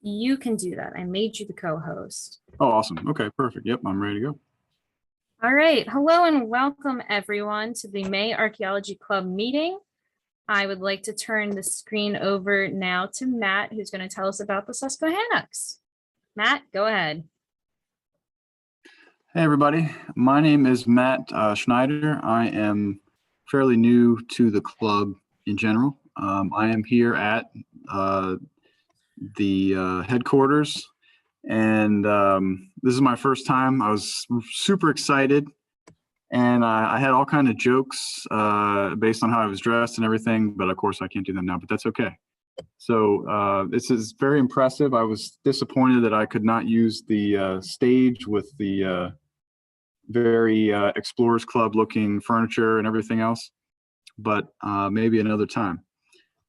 You can do that. I made you the co-host. Oh, awesome. Okay, perfect. Yep, I'm ready to go. All right. Hello and welcome everyone to the May Archaeology Club meeting. I would like to turn the screen over now to Matt, who's going to tell us about the Susquehannocks. Matt, go ahead. Hey, everybody. My name is Matt Schneider. I am fairly new to the club in general. I am here at the headquarters, and this is my first time. I was super excited, and I had all kinds of jokes based on how I was dressed and everything, but of course I can't do them now, but that's okay. So this is very impressive. I was disappointed that I could not use the stage with the very Explorers Club looking furniture and everything else, but maybe another time.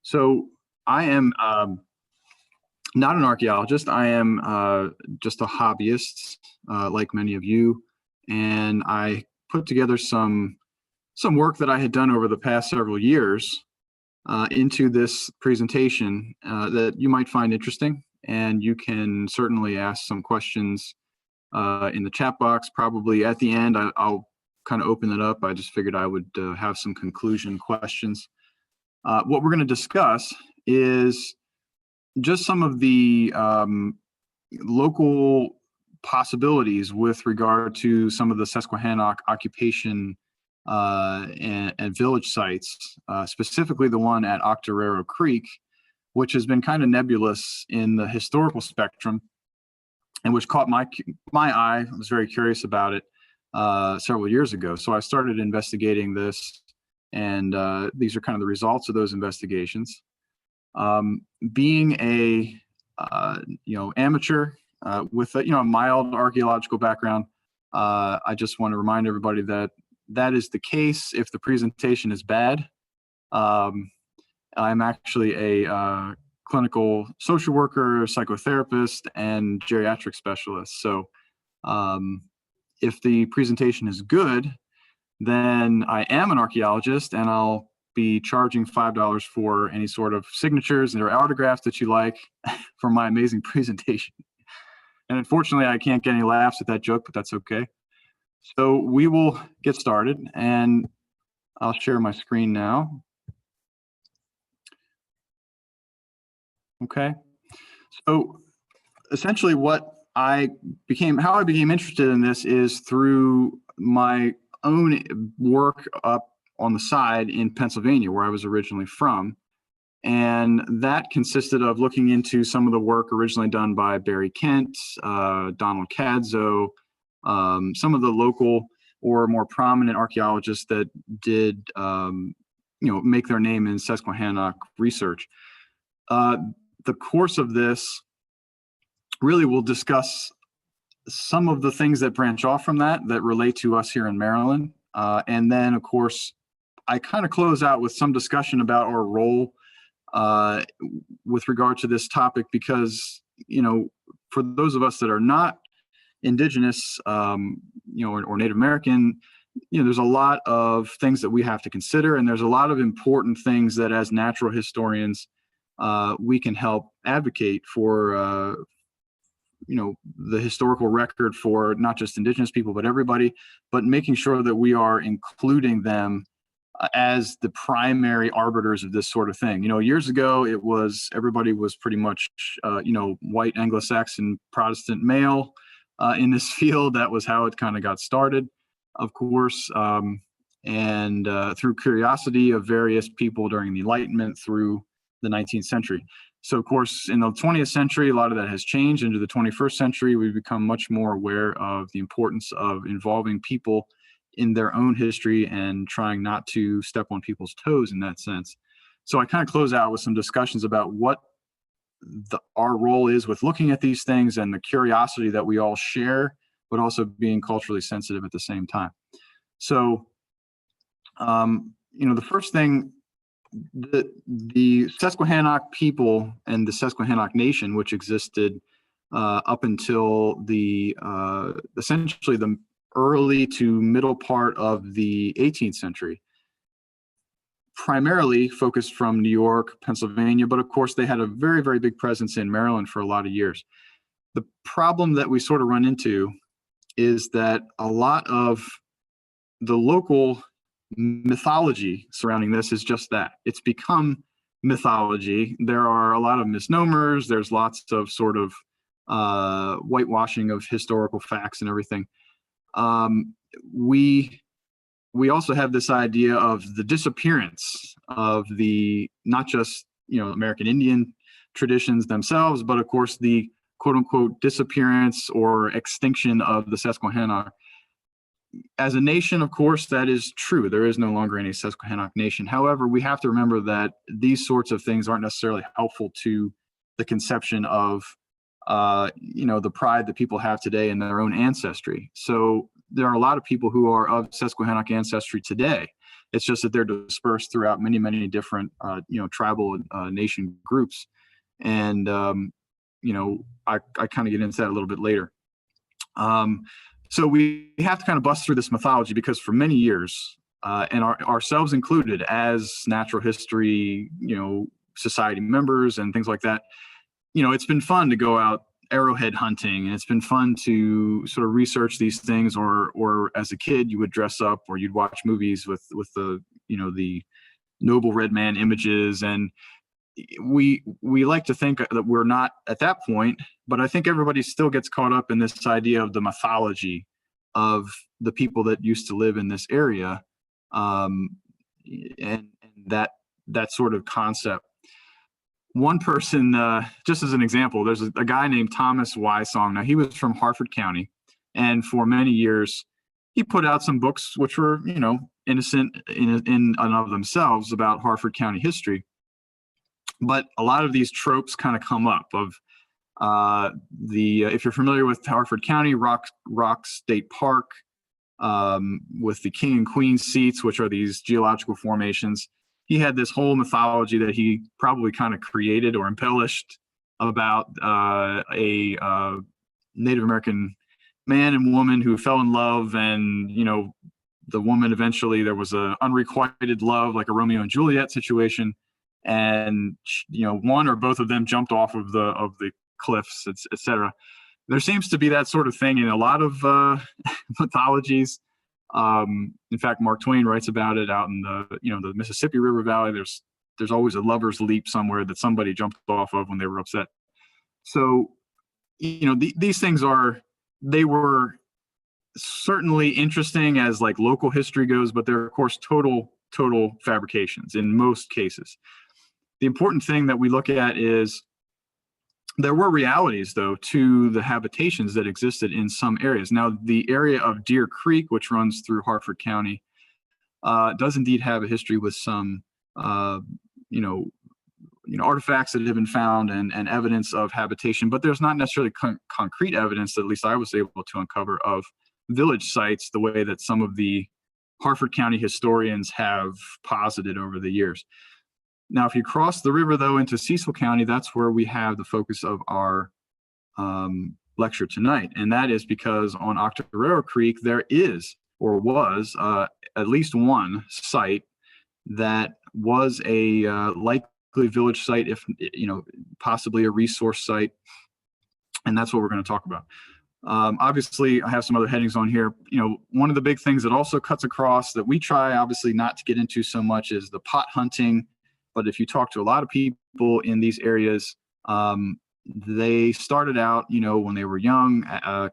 So I am not an archaeologist. I am just a hobbyist, like many of you, and I put together some work that I had done over the past several years into this presentation that you might find interesting, and you can certainly ask some questions in the chat box. Probably at the end, I'll kind of open it up. I just figured I would have some conclusion questions. What we're going to discuss is just some of the local possibilities with regard to some of the Susquehannock occupation and village sites, specifically the one at Octoraro Creek, which has been kind of nebulous in the historical spectrum, and which caught my eye. I was very curious about it several years ago. So I started investigating this, and these are kind of the results of those investigations. Being a amateur with a mild archaeological background, I just want to remind everybody that that is the case if the presentation is bad. I'm actually a clinical social worker, psychotherapist, and geriatric specialist. So if the presentation is good, then I am an archaeologist, and I'll be charging $5 for any sort of signatures or autographs that you like for my amazing presentation. And unfortunately, I can't get any laughs at that joke, but that's okay. So we will get started, and I'll share my screen now. Okay. So essentially how I became interested in this is through my own work up on the side in Pennsylvania, where I was originally from. And that consisted of looking into some of the work originally done by Barry Kent, Donald Cadzo, some of the local or more prominent archaeologists that did, make their name in Susquehannock research. The course of this really will discuss some of the things that branch off from that relate to us here in Maryland. And then, of course, I kind of close out with some discussion about our role with regard to this topic, because, for those of us that are not indigenous, or Native American, there's a lot of things that we have to consider, and there's a lot of important things that as natural historians, we can help advocate for, the historical record for not just indigenous people, but everybody, but making sure that we are including them as the primary arbiters of this sort of thing. Years ago, everybody was pretty much, white Anglo-Saxon Protestant male in this field. That was how it kind of got started, of course, and through curiosity of various people during the Enlightenment through the 19th century. So, of course, in the 20th century, a lot of that has changed. Into the 21st century, we've become much more aware of the importance of involving people in their own history and trying not to step on people's toes in that sense. So I kind of close out with some discussions about what our role is with looking at these things, and the curiosity that we all share, but also being culturally sensitive at the same time. So, the first thing, the Susquehannock people and the Susquehannock Nation, which existed up until the essentially the early to middle part of the 18th century. primarily focused from New York, Pennsylvania, but of course they had a very, very big presence in Maryland for a lot of years. The problem that we sort of run into is that a lot of the local mythology surrounding this is just that. It's become mythology. There are a lot of misnomers. There's lots of sort of whitewashing of historical facts and everything. We also have this idea of the disappearance of the, not just, American Indian traditions themselves, but of course the quote unquote disappearance or extinction of the Susquehanna. As a nation, of course, that is true. There is no longer any Susquehannock nation. However, we have to remember that these sorts of things aren't necessarily helpful to the conception of, the pride that people have today in their own ancestry. So there are a lot of people who are of Susquehannock ancestry today. It's just that they're dispersed throughout many, many different, tribal nation groups. And, I kind of get into that a little bit later. So we have to kind of bust through this mythology because for many years, and ourselves included as natural history, society members and things like that, it's been fun to go out arrowhead hunting, and it's been fun to sort of research these things, or as a kid you would dress up or you'd watch movies with the the noble red man images, and we like to think that we're not at that point, but I think everybody still gets caught up in this idea of the mythology of the people that used to live in this area, and that sort of concept. One person, just as an example, there's a guy named Thomas Wysong. Now, he was from Harford County, and for many years, he put out some books which were, innocent in and of themselves about Harford County history. But a lot of these tropes kind of come up of if you're familiar with Harford County, Rock State Park, with the king and queen seats, which are these geological formations. He had this whole mythology that he probably kind of created or embellished about a Native American man and woman who fell in love, and the woman eventually, there was a unrequited love, like a Romeo and Juliet situation, and one or both of them jumped off of the cliffs, etc. There seems to be that sort of thing in a lot of mythologies. In fact, Mark Twain writes about it out in the Mississippi River Valley. There's always a lover's leap somewhere that somebody jumped off of when they were upset. So, these things they were certainly interesting as like local history goes, but they're of course total fabrications in most cases. The important thing that we look at is there were realities, though, to the habitations that existed in some areas. Now, the area of Deer Creek, which runs through Harford County, does indeed have a history with some, artifacts that have been found and evidence of habitation, but there's not necessarily concrete evidence that at least I was able to uncover of village sites the way that some of the Harford County historians have posited over the years. Now, if you cross the river, though, into Cecil County, that's where we have the focus of our lecture tonight. And that is because on Octoraro Creek, there is or was at least one site that was a likely village site, if possibly a resource site. And that's what we're going to talk about. Obviously, I have some other headings on here. One of the big things that also cuts across that we try, obviously, not to get into so much is the pot hunting. But if you talk to a lot of people in these areas, they started out, when they were young,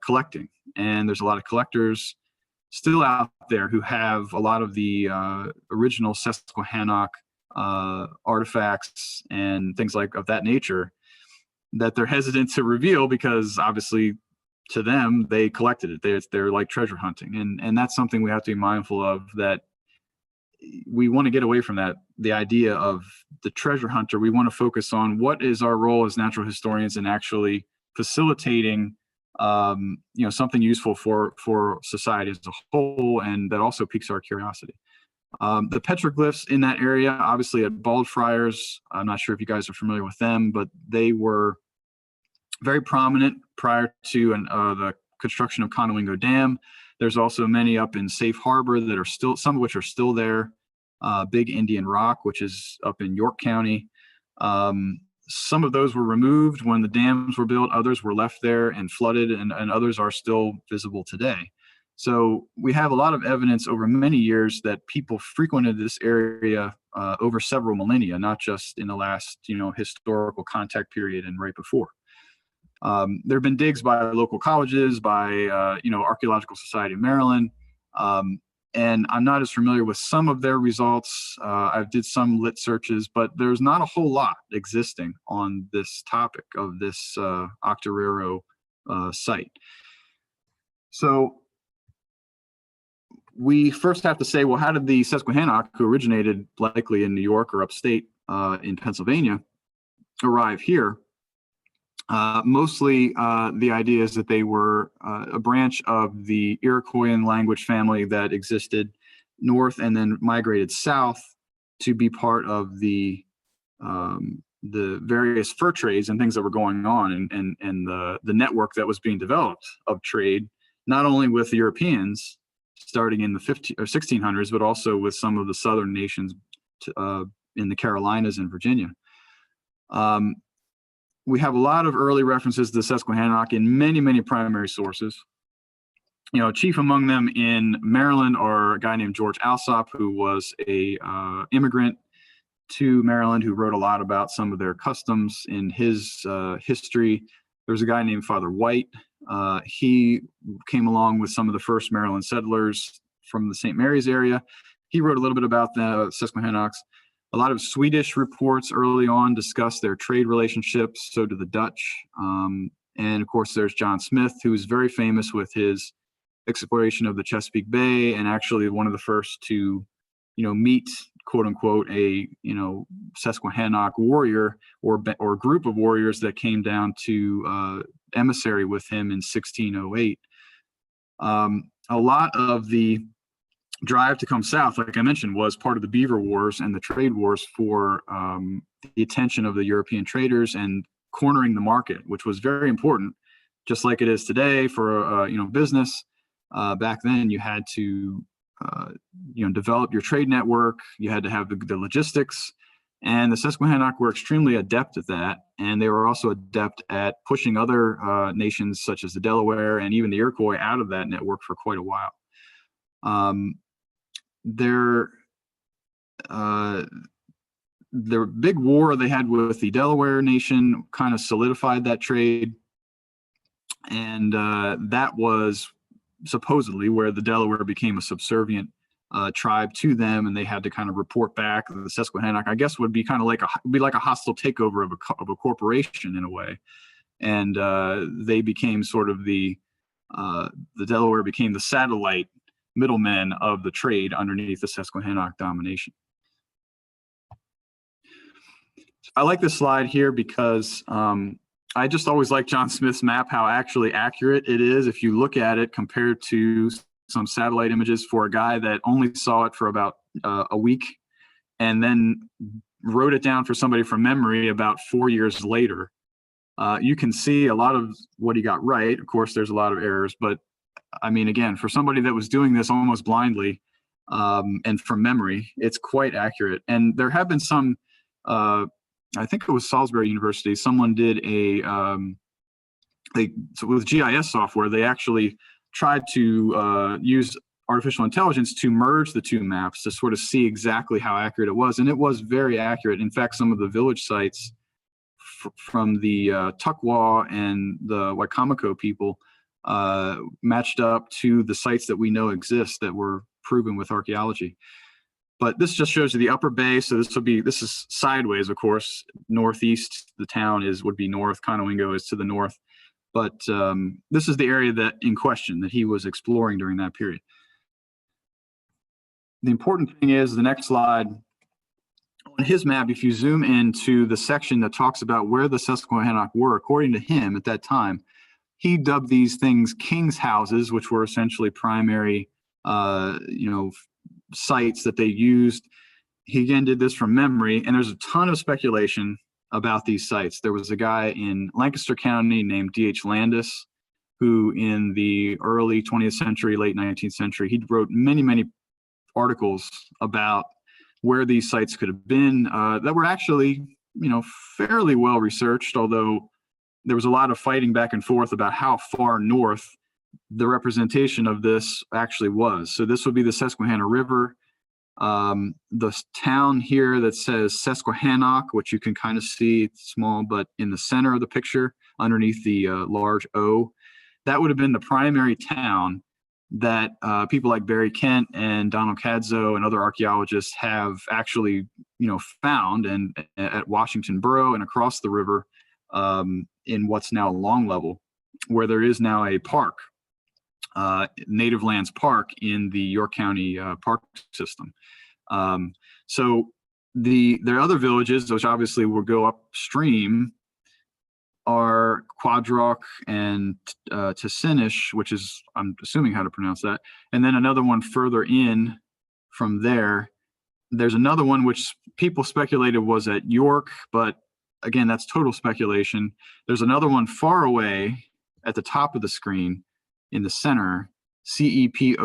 collecting. And there's a lot of collectors still out there who have a lot of the original Susquehannock artifacts and things of that nature that they're hesitant to reveal because obviously to them, they collected it. They're like treasure hunting. And that's something we have to be mindful of, that we want to get away from that, the idea of the treasure hunter. We want to focus on what is our role as natural historians in actually facilitating, something useful for society as a whole, and that also piques our curiosity. The petroglyphs in that area, obviously at Baldfriars, I'm not sure if you guys are familiar with them, but they were very prominent prior to the construction of Conowingo Dam. There's also many up in Safe Harbor that are still, some of which are still there. Big Indian Rock, which is up in York County. Some of those were removed when the dams were built. Others were left there and flooded, and others are still visible today. So we have a lot of evidence over many years that people frequented this area over several millennia, not just in the last, historical contact period and right before. There have been digs by local colleges, by, Archaeological Society of Maryland, and I'm not as familiar with some of their results. I did some lit searches, but there's not a whole lot existing on this topic of this Octoraro site. So we first have to say, well, how did the Susquehannock, who originated likely in New York or upstate in Pennsylvania, arrive here? Mostly the idea is that they were a branch of the Iroquoian language family that existed north and then migrated south to be part of the various fur trades and things that were going on, and the network that was being developed of trade, not only with the Europeans starting in the 1600s, but also with some of the southern nations in the Carolinas and Virginia. We have a lot of early references to the Susquehannock in many, many primary sources. Chief among them in Maryland are a guy named George Alsop, who was a immigrant to Maryland, who wrote a lot about some of their customs in his history. There's a guy named Father White. He came along with some of the first Maryland settlers from the St. Mary's area. He wrote a little bit about the Susquehannocks. A lot of Swedish reports early on discuss their trade relationships, so do the Dutch. And of course, there's John Smith, who is very famous with his exploration of the Chesapeake Bay, and actually one of the first to, meet, quote unquote, a, Susquehannock warrior or group of warriors that came down to emissary with him in 1608. A lot of the drive to come south, like I mentioned, was part of the Beaver Wars and the trade wars for the attention of the European traders and cornering the market, which was very important, just like it is today for business. Back then, you had to develop your trade network. You had to have the logistics, and the Susquehannock were extremely adept at that, and they were also adept at pushing other nations such as the Delaware and even the Iroquois out of that network for quite a while. Their big war they had with the Delaware nation kind of solidified that trade, and that was supposedly where the Delaware became a subservient tribe to them, and they had to kind of report back. The Susquehannock, I guess, would be kind of like a hostile takeover of a corporation in a way, and they became sort of the Delaware became the satellite middlemen of the trade underneath the Susquehannock domination. I like this slide here because I just always like John Smith's map, how actually accurate it is if you look at it compared to some satellite images for a guy that only saw it for about a week and then wrote it down for somebody from memory about 4 years later. You can see a lot of what he got right. Of course, there's a lot of errors, but I mean, again, for somebody that was doing this almost blindly and from memory, it's quite accurate. And there have been some, I think it was Salisbury University, someone did so with GIS software, they actually tried to use artificial intelligence to merge the two maps to sort of see exactly how accurate it was. And it was very accurate. In fact, some of the village sites from the Tuckwaw and the Wicomico people matched up to the sites that we know exist that were proven with archaeology. But this just shows you the upper bay. So this is sideways, of course. Northeast, the town would be north. Conowingo is to the north. But this is the area that in question that he was exploring during that period. The important thing is the next slide. On his map, if you zoom into the section that talks about where the Susquehannock were, according to him at that time, he dubbed these things king's houses, which were essentially primary, sites that they used. He again did this from memory, and there's a ton of speculation about these sites. There was a guy in Lancaster County named D.H. Landis, who in the early 20th century, late 19th century, he wrote many, many articles about where these sites could have been that were actually, fairly well researched, although there was a lot of fighting back and forth about how far north the representation of this actually was. So this would be the Susquehanna River. The town here that says Susquehannock, which you can kind of see, it's small, but in the center of the picture, underneath the large O, that would have been the primary town that people like Barry Kent and Donald Cadzo and other archaeologists have actually, found and at Washington Borough and across the river in what's now Long Level, where there is now a park, Native Lands Park in the York County park system. So there are other villages, which obviously will go upstream, are Quadrock and Ticinish, which is, I'm assuming how to pronounce that. And then another one further in from there. There's another one which people speculated was at York, but again, that's total speculation. There's another one far away at the top of the screen in the center, Cepowig.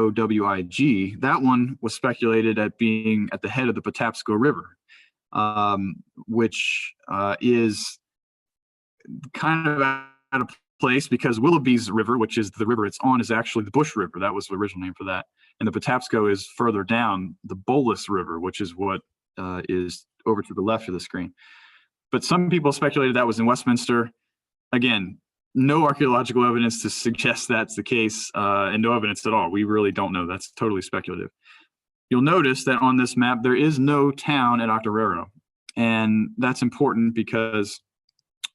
That one was speculated at being at the head of the Patapsco River, which is kind of out of place because Willoughby's River, which is the river it's on, is actually the Bush River. That was the original name for that. And the Patapsco is further down, the Bolus River, which is what is over to the left of the screen. But some people speculated that was in Westminster. Again, no archaeological evidence to suggest that's the case, and no evidence at all. We really don't know. That's totally speculative. You'll notice that on this map, there is no town at Octoraro. And that's important because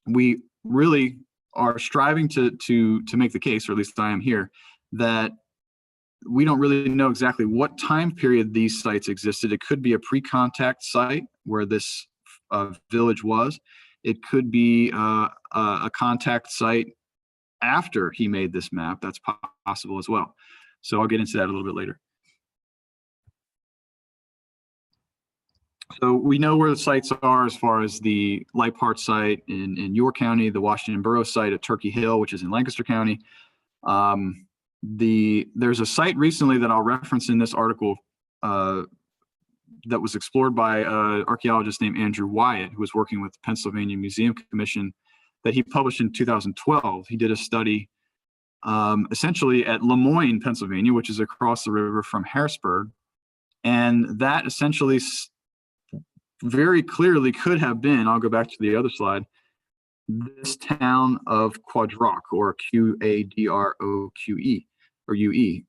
we really are striving to make the case, or at least I am here, that we don't really know exactly what time period these sites existed. It could be a pre-contact site where this village was. It could be a contact site after he made this map. That's possible as well. So I'll get into that a little bit later. So we know where the sites are as far as the Leiphart site in York County, the Washington Borough site at Turkey Hill, which is in Lancaster County. There's a site recently that I'll reference in this article that was explored by an archaeologist named Andrew Wyatt, who was working with the Pennsylvania Museum Commission, that he published in 2012. He did a study essentially at Lemoyne, Pennsylvania, which is across the river from Harrisburg. And that essentially very clearly could have been, I'll go back to the other slide, this town of Quadrock, or Qadroque, or UE.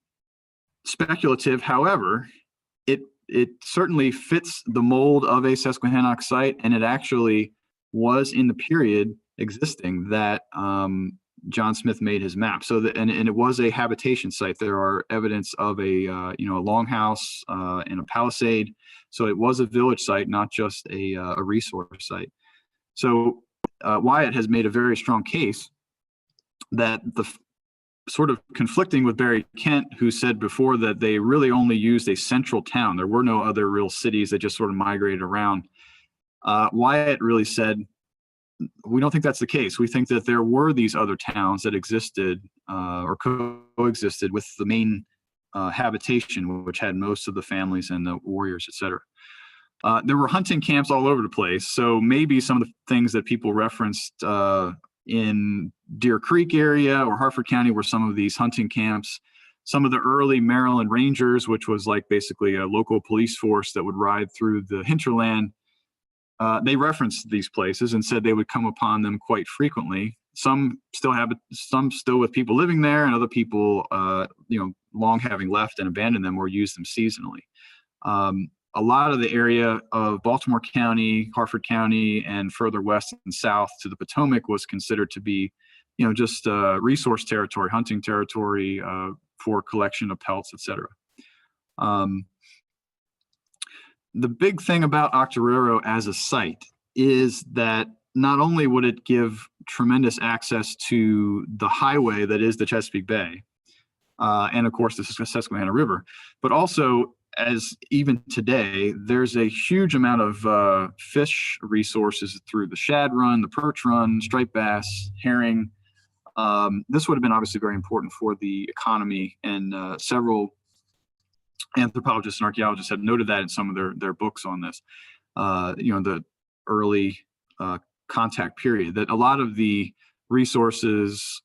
Speculative, however, it certainly fits the mold of a Susquehannock site, and it actually was in the period existing that John Smith made his map. So and it was a habitation site. There are evidence of a a longhouse and a palisade. So it was a village site, not just a resource site. So Wyatt has made a very strong case that the sort of conflicting with Barry Kent, who said before that they really only used a central town. There were no other real cities that just sort of migrated around. Wyatt really said, we don't think that's the case. We think that there were these other towns that existed or coexisted with the main habitation, which had most of the families and the warriors, etc. There were hunting camps all over the place. So maybe some of the things that people referenced in Deer Creek area or Harford County were some of these hunting camps. Some of the early Maryland Rangers, which was like basically a local police force that would ride through the hinterland, they referenced these places and said they would come upon them quite frequently. Some still with people living there, and other people, long having left and abandoned them or used them seasonally. A lot of the area of Baltimore County, Harford County, and further west and south to the Potomac was considered to be, just resource territory, hunting territory for collection of pelts, etc. The big thing about Octoraro as a site is that not only would it give tremendous access to the highway that is the Chesapeake Bay, and of course the Susquehanna River, but also, as even today, there's a huge amount of fish resources through the shad run, the perch run, striped bass, herring. This would have been obviously very important for the economy, and several anthropologists and archaeologists have noted that in some of their books on this, the early contact period, that a lot of the resources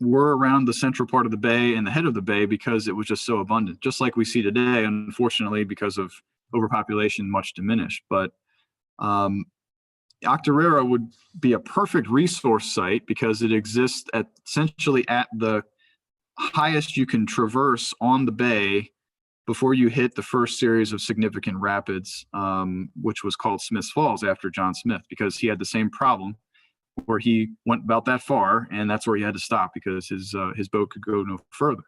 were around the central part of the bay and the head of the bay because it was just so abundant, just like we see today, unfortunately, because of overpopulation, much diminished. But Octorara would be a perfect resource site because it exists essentially at the highest you can traverse on the bay before you hit the first series of significant rapids, which was called Smith's Falls after John Smith, because he had the same problem where he went about that far, and that's where he had to stop because his boat could go no further.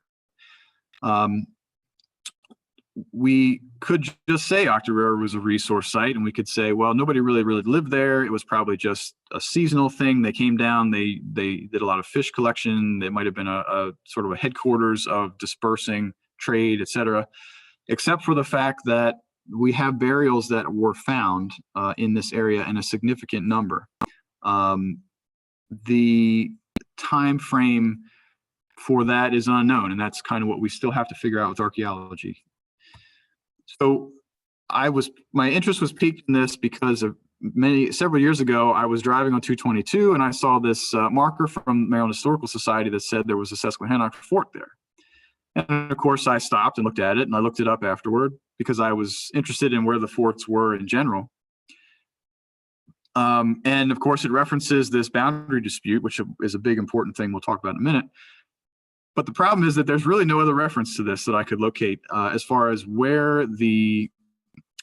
We could just say Octorara was a resource site, and we could say, well, nobody really lived there. It was probably just a seasonal thing. They came down, they did a lot of fish collection. It might have been a sort of a headquarters of dispersing trade, etc., except for the fact that we have burials that were found in this area in a significant number. The time frame for that is unknown, and that's kind of what we still have to figure out with archaeology. So my interest was piqued in this because of several years ago, I was driving on 222 and I saw this marker from Maryland Historical Society that said there was a Susquehannock fort there. And of course I stopped and looked at it, and I looked it up afterward because I was interested in where the forts were in general. And of course it references this boundary dispute, which is a big important thing we'll talk about in a minute. But the problem is that there's really no other reference to this that I could locate as far as where the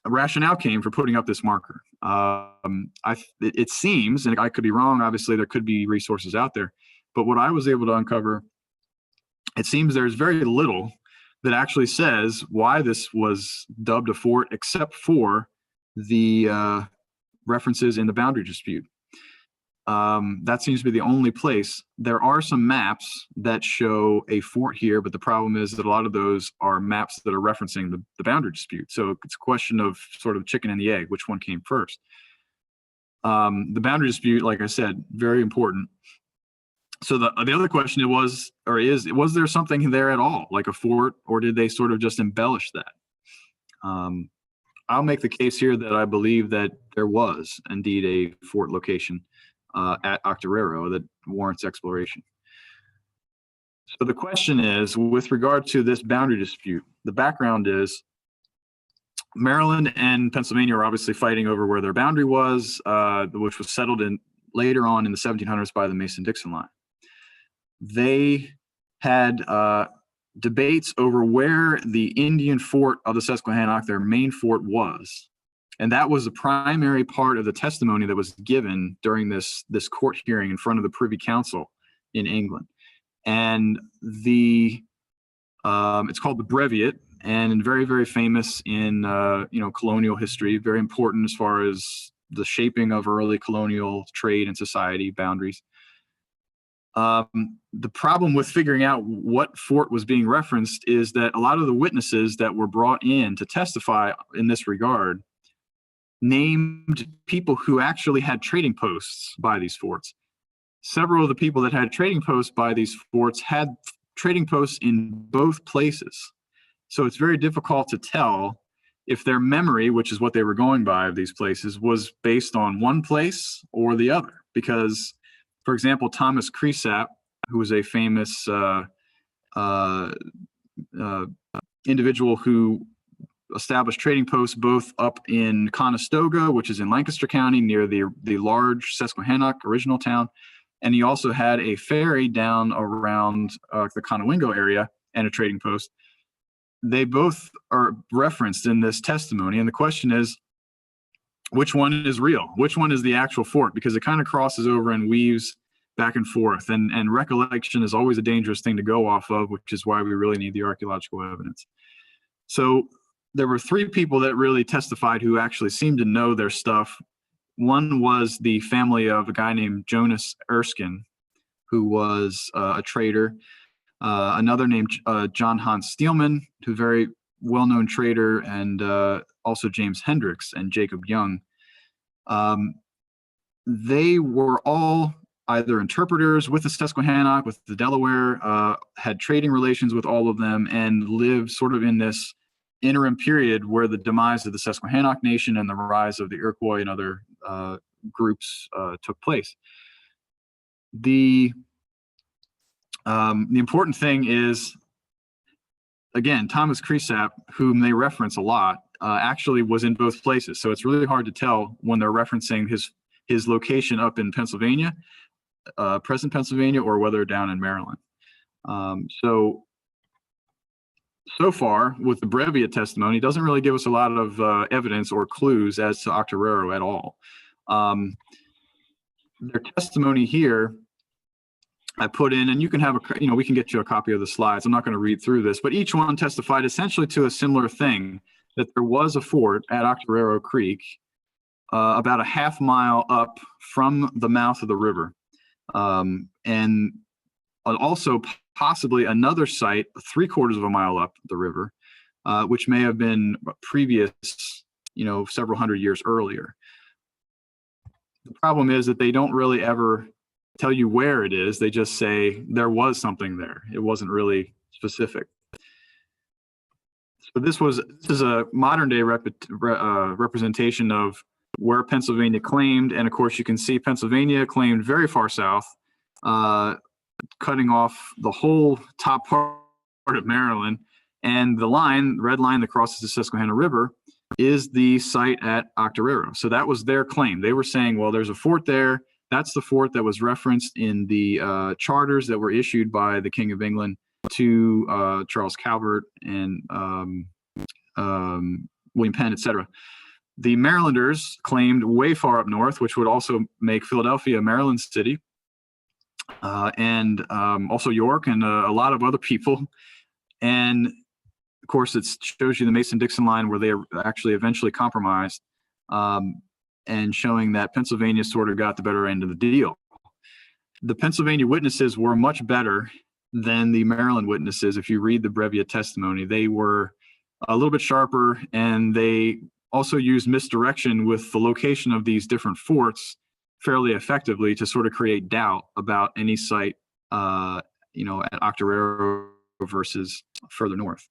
rationale came for putting up this marker. It seems, and I could be wrong, obviously there could be resources out there, but what I was able to uncover, it seems there's very little that actually says why this was dubbed a fort, except for the references in the boundary dispute. That seems to be the only place. There are some maps that show a fort here, but the problem is that a lot of those are maps that are referencing the boundary dispute. So it's a question of sort of chicken and the egg, which one came first. The boundary dispute, like I said, very important. So the other question was there something there at all, like a fort, or did they sort of just embellish that? I'll make the case here that I believe that there was indeed a fort location at Octoraro that warrants exploration. So the question is, with regard to this boundary dispute, the background is Maryland and Pennsylvania are obviously fighting over where their boundary was, which was settled in later on in the 1700s by the Mason-Dixon line. They had debates over where the Indian fort of the Susquehannock, their main fort, was. And that was the primary part of the testimony that was given during this court hearing in front of the Privy Council in England. And it's called the Breviate, and very, very famous in colonial history, very important as far as the shaping of early colonial trade and society boundaries. The problem with figuring out what fort was being referenced is that a lot of the witnesses that were brought in to testify in this regard named people who actually had trading posts by these forts. Several of the people that had trading posts by these forts had trading posts in both places. So it's very difficult to tell if their memory, which is what they were going by of these places, was based on one place or the other. Because, for example, Thomas Cresap, who was a famous individual who established trading posts both up in Conestoga, which is in Lancaster County near the large Susquehannock original town, and he also had a ferry down around the Conowingo area and a trading post. They both are referenced in this testimony, and the question is, which one is real? Which one is the actual fort? Because it kind of crosses over and weaves back and forth, and recollection is always a dangerous thing to go off of, which is why we really need the archaeological evidence. So there were three people that really testified who actually seemed to know their stuff. One was the family of a guy named Jonas Erskine, who was a trader. Another named John Hans Steelman, who's a very well-known trader, and also James Hendricks and Jacob Young. They were all either interpreters with the Susquehannock, with the Delaware, had trading relations with all of them, and lived sort of in this interim period where the demise of the Susquehannock Nation and the rise of the Iroquois and other groups took place. The important thing is, again, Thomas Cresap, whom they reference a lot, actually was in both places. So it's really hard to tell when they're referencing his location up in Pennsylvania, present Pennsylvania, or whether down in Maryland. So far, with the Brevia testimony, it doesn't really give us a lot of evidence or clues as to Octoraro at all. Their testimony here, I put in, and you can have we can get you a copy of the slides. I'm not going to read through this, but each one testified essentially to a similar thing, that there was a fort at Octoraro Creek, about a half mile up from the mouth of the river. And also possibly another site 3/4 of a mile up the river, which may have been previous, several hundred years earlier. The problem is that they don't really ever tell you where it is. They just say there was something there. It wasn't really specific. So this is a modern day representation of where Pennsylvania claimed. And of course, you can see Pennsylvania claimed very far south, cutting off the whole top part of Maryland. And the red line that crosses the Susquehanna River is the site at Octoraro. So that was their claim. They were saying, well, there's a fort there. That's the fort that was referenced in the charters that were issued by the King of England to Charles Calvert and William Penn, etc. The Marylanders claimed way far up north, which would also make Philadelphia a Maryland city, and also York and a lot of other people. And of course, it shows you the Mason-Dixon line where they actually eventually compromised, and showing that Pennsylvania sort of got the better end of the deal. The Pennsylvania witnesses were much better than the Maryland witnesses. If you read the Brevia testimony, they were a little bit sharper, and they also used misdirection with the location of these different forts fairly effectively to sort of create doubt about any site, at Octoraro versus further north.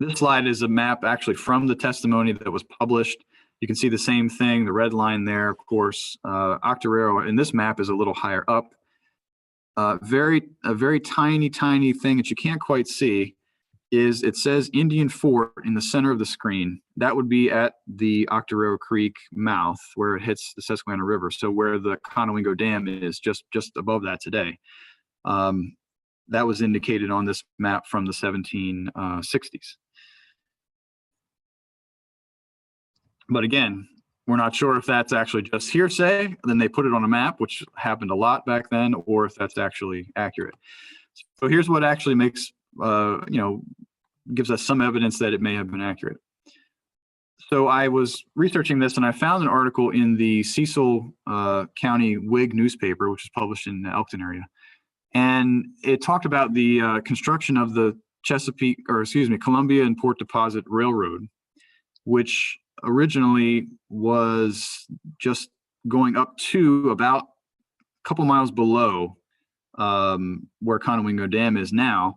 This slide is a map actually from the testimony that was published. You can see the same thing, the red line there, of course. Octoraro in this map is a little higher up. A very tiny thing that you can't quite see is it says Indian Fort in the center of the screen. That would be at the Octoraro Creek mouth where it hits the Susquehanna River. So where the Conowingo Dam is, just above that today. That was indicated on this map from the 1760s. But again, we're not sure if that's actually just hearsay. Then they put it on a map, which happened a lot back then, or if that's actually accurate. So here's what actually makes, gives us some evidence that it may have been accurate. So I was researching this, and I found an article in the Cecil County Whig newspaper, which is published in the Elkton area. And it talked about the construction of the Columbia and Port Deposit Railroad, which originally was just going up to about a couple miles below where Conowingo Dam is now,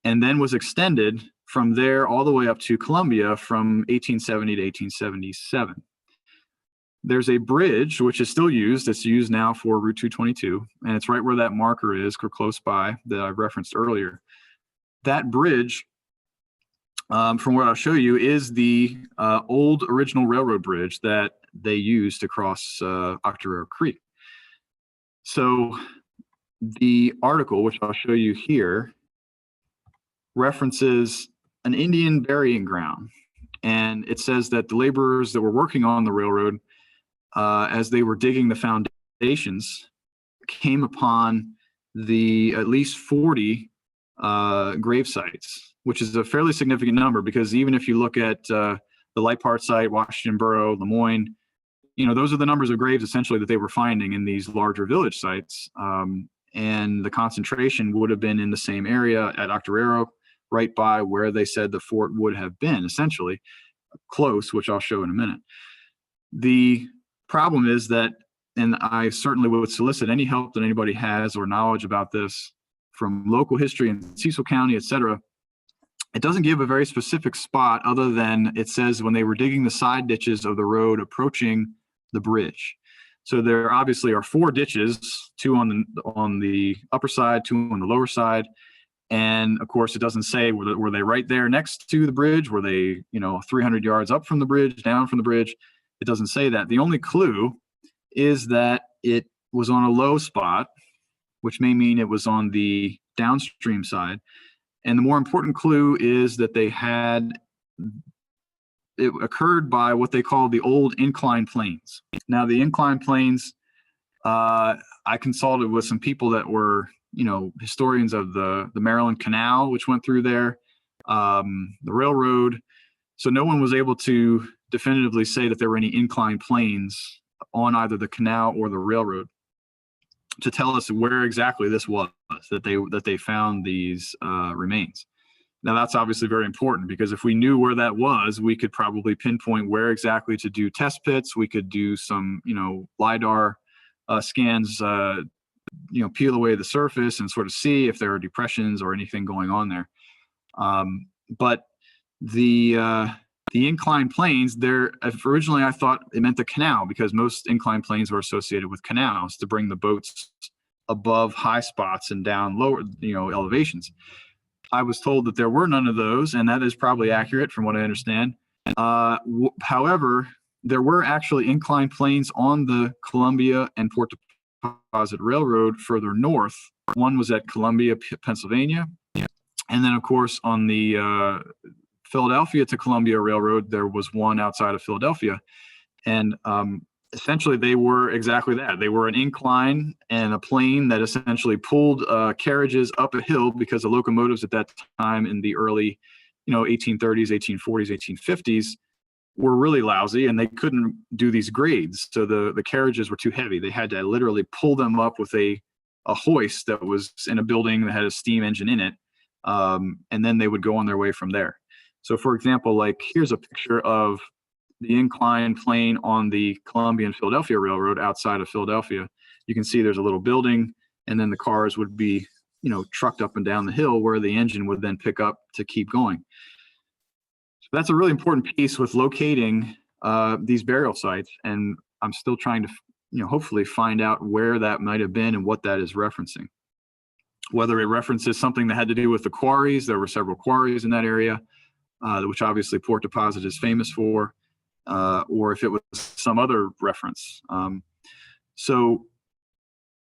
and then was extended from there all the way up to Columbia from 1870 to 1877. There's a bridge which is still used. It's used now for Route 222, and it's right where that marker is, or close by, that I referenced earlier. That bridge, from what I'll show you, is the old original railroad bridge that they used to cross Octoraro Creek. So the article, which I'll show you here, references an Indian burying ground. And it says that the laborers that were working on the railroad, as they were digging the foundations, came upon at least 40 grave sites, which is a fairly significant number, because even if you look at the Leipart site, Washington Borough, Lemoyne, those are the numbers of graves essentially that they were finding in these larger village sites. And the concentration would have been in the same area at Octoraro, right by where they said the fort would have been, essentially close, which I'll show in a minute. The problem is that, and I certainly would solicit any help that anybody has or knowledge about this from local history in Cecil County, etc., It doesn't give a very specific spot other than it says when they were digging the side ditches of the road approaching the bridge. So there obviously are 4 ditches, 2 on the upper side, 2 on the lower side. And of course, it doesn't say were they right there next to the bridge? Were they, 300 yards up from the bridge, down from the bridge? It doesn't say that. The only clue is that it was on a low spot, which may mean it was on the downstream side. And the more important clue is that it occurred by what they call the old inclined plains. Now, the inclined plains, I consulted with some people that were, historians of the Maryland Canal, which went through there, the railroad. So no one was able to definitively say that there were any inclined plains on either the canal or the railroad to tell us where exactly this was that they found these remains. Now, that's obviously very important because if we knew where that was, we could probably pinpoint where exactly to do test pits. We could do some, LiDAR scans, peel away the surface and sort of see if there are depressions or anything going on there. But the inclined plains, originally I thought it meant the canal because most inclined plains were associated with canals to bring the boats above high spots and down lower, elevations. I was told that there were none of those, and that is probably accurate from what I understand. However, there were actually inclined plains on the Columbia and Port Deposit Railroad further north. One was at Columbia, Pennsylvania. And then, of course, on the Philadelphia to Columbia Railroad, there was one outside of Philadelphia. And essentially, they were exactly that. They were an incline and a plane that essentially pulled carriages up a hill because the locomotives at that time in the early, 1830s, 1840s, 1850s were really lousy and they couldn't do these grades. So the carriages were too heavy. They had to literally pull them up with a hoist that was in a building that had a steam engine in it. And then they would go on their way from there. So for example, like here's a picture of the inclined plane on the Columbia and Philadelphia Railroad outside of Philadelphia. You can see there's a little building and then the cars would be, trucked up and down the hill where the engine would then pick up to keep going. So that's a really important piece with locating these burial sites. And I'm still trying to, hopefully find out where that might have been and what that is referencing. Whether it references something that had to do with the quarries, there were several quarries in that area, which obviously Port Deposit is famous for, or if it was some other reference. So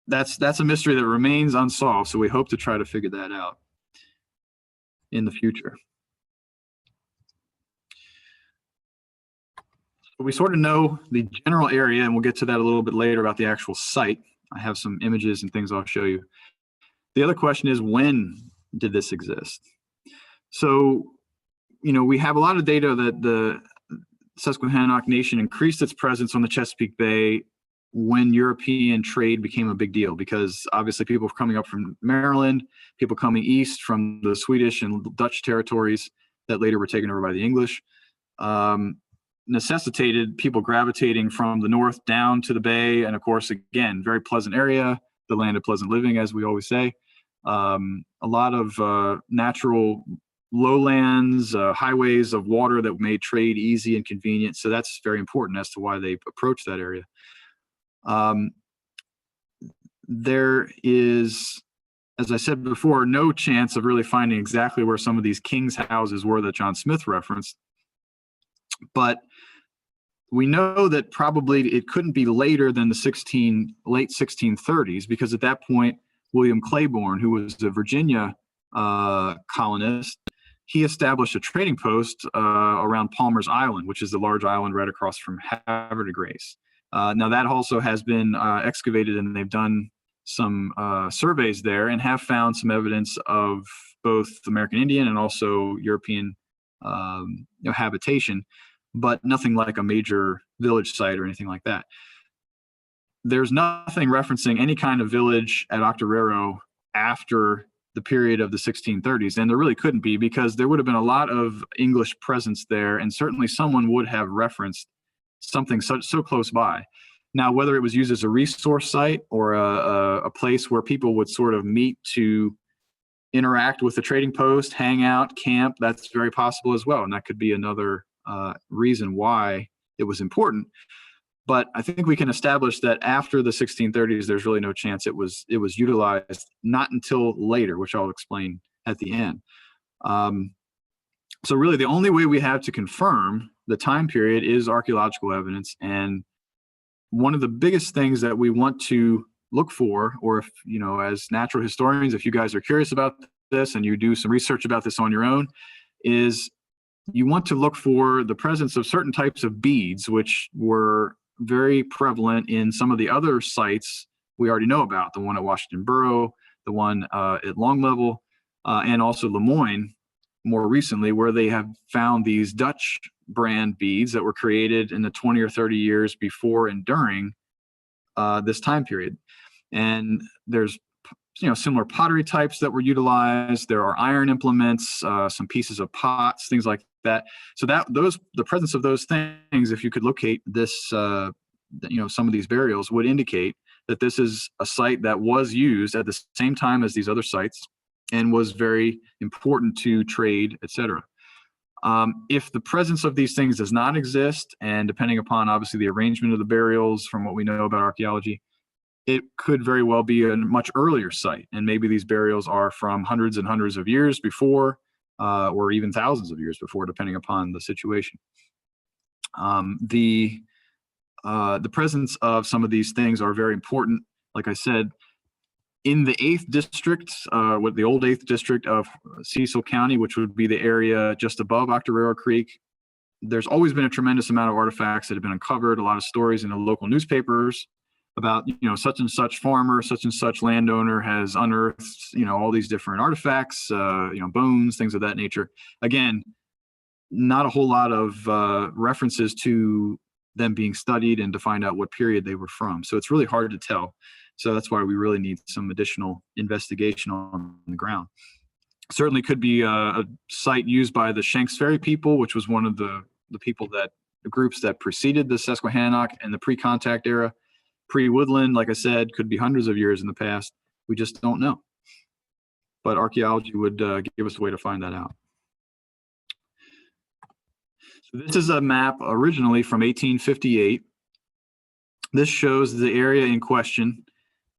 that's a mystery that remains unsolved. So we hope to try to figure that out in the future. So we sort of know the general area, and we'll get to that a little bit later about the actual site. I have some images and things I'll show you. The other question is, when did this exist? So, we have a lot of data that the Susquehannock Nation increased its presence on the Chesapeake Bay when European trade became a big deal, because obviously people were coming up from Maryland, people coming east from the Swedish and Dutch territories that later were taken over by the English, necessitated people gravitating from the north down to the bay. And of course, again, very pleasant area, the land of pleasant living, as we always say. A lot of natural lowlands, highways of water that made trade easy and convenient. So that's very important as to why they approached that area. There is, as I said before, no chance of really finding exactly where some of these kings' houses were that John Smith referenced. But we know that probably it couldn't be later than the late 1630s, because at that point, William Claiborne, who was a Virginia colonist, he established a trading post around Palmer's Island, which is the large island right across from Havre de Grace. Now that also has been excavated, and they've done some surveys there and have found some evidence of both American Indian and also European habitation, but nothing like a major village site or anything like that. There's nothing referencing any kind of village at Octoraro after the period of the 1630s, and there really couldn't be, because there would have been a lot of English presence there, and certainly someone would have referenced something so close by. Now, whether it was used as a resource site or a place where people would sort of meet to interact with the trading post, hang out, camp. That's very possible as well. And that could be another reason why it was important. But I think we can establish that after the 1630s, there's really no chance it was utilized, not until later, which I'll explain at the end. So really the only way we have to confirm the time period is archaeological evidence. And one of the biggest things that we want to look for, or if, as natural historians, if you guys are curious about this and you do some research about this on your own, is you want to look for the presence of certain types of beads, which were very prevalent in some of the other sites we already know about, the one at Washington Borough, the one at Long Level, and also Lemoyne more recently, where they have found these Dutch brand beads that were created in the 20 or 30 years before and during this time period. And there's similar pottery types that were utilized. There are iron implements, some pieces of pots, things like that. So the presence of those things, if you could locate this, some of these burials, would indicate that this is a site that was used at the same time as these other sites and was very important to trade, etc. If the presence of these things does not exist, and depending upon obviously the arrangement of the burials from what we know about archaeology, it could very well be a much earlier site. And maybe these burials are from hundreds and hundreds of years before, or even thousands of years before, depending upon the situation. The presence of some of these things are very important. Like I said, in the 8th district, with the old 8th district of Cecil County, which would be the area just above Octoraro Creek, there's always been a tremendous amount of artifacts that have been uncovered, a lot of stories in the local newspapers about, such and such farmer, such and such landowner has unearthed, all these different artifacts, bones, things of that nature. Again, not a whole lot of references to them being studied and to find out what period they were from. So it's really hard to tell. So that's why we really need some additional investigation on the ground. Certainly could be a site used by the Shenk Ferry people, which was one of the groups that preceded the Susquehannock and the pre-contact era. Pre-woodland, like I said, could be hundreds of years in the past. We just don't know. But archaeology would give us a way to find that out. So this is a map originally from 1858. This shows the area in question.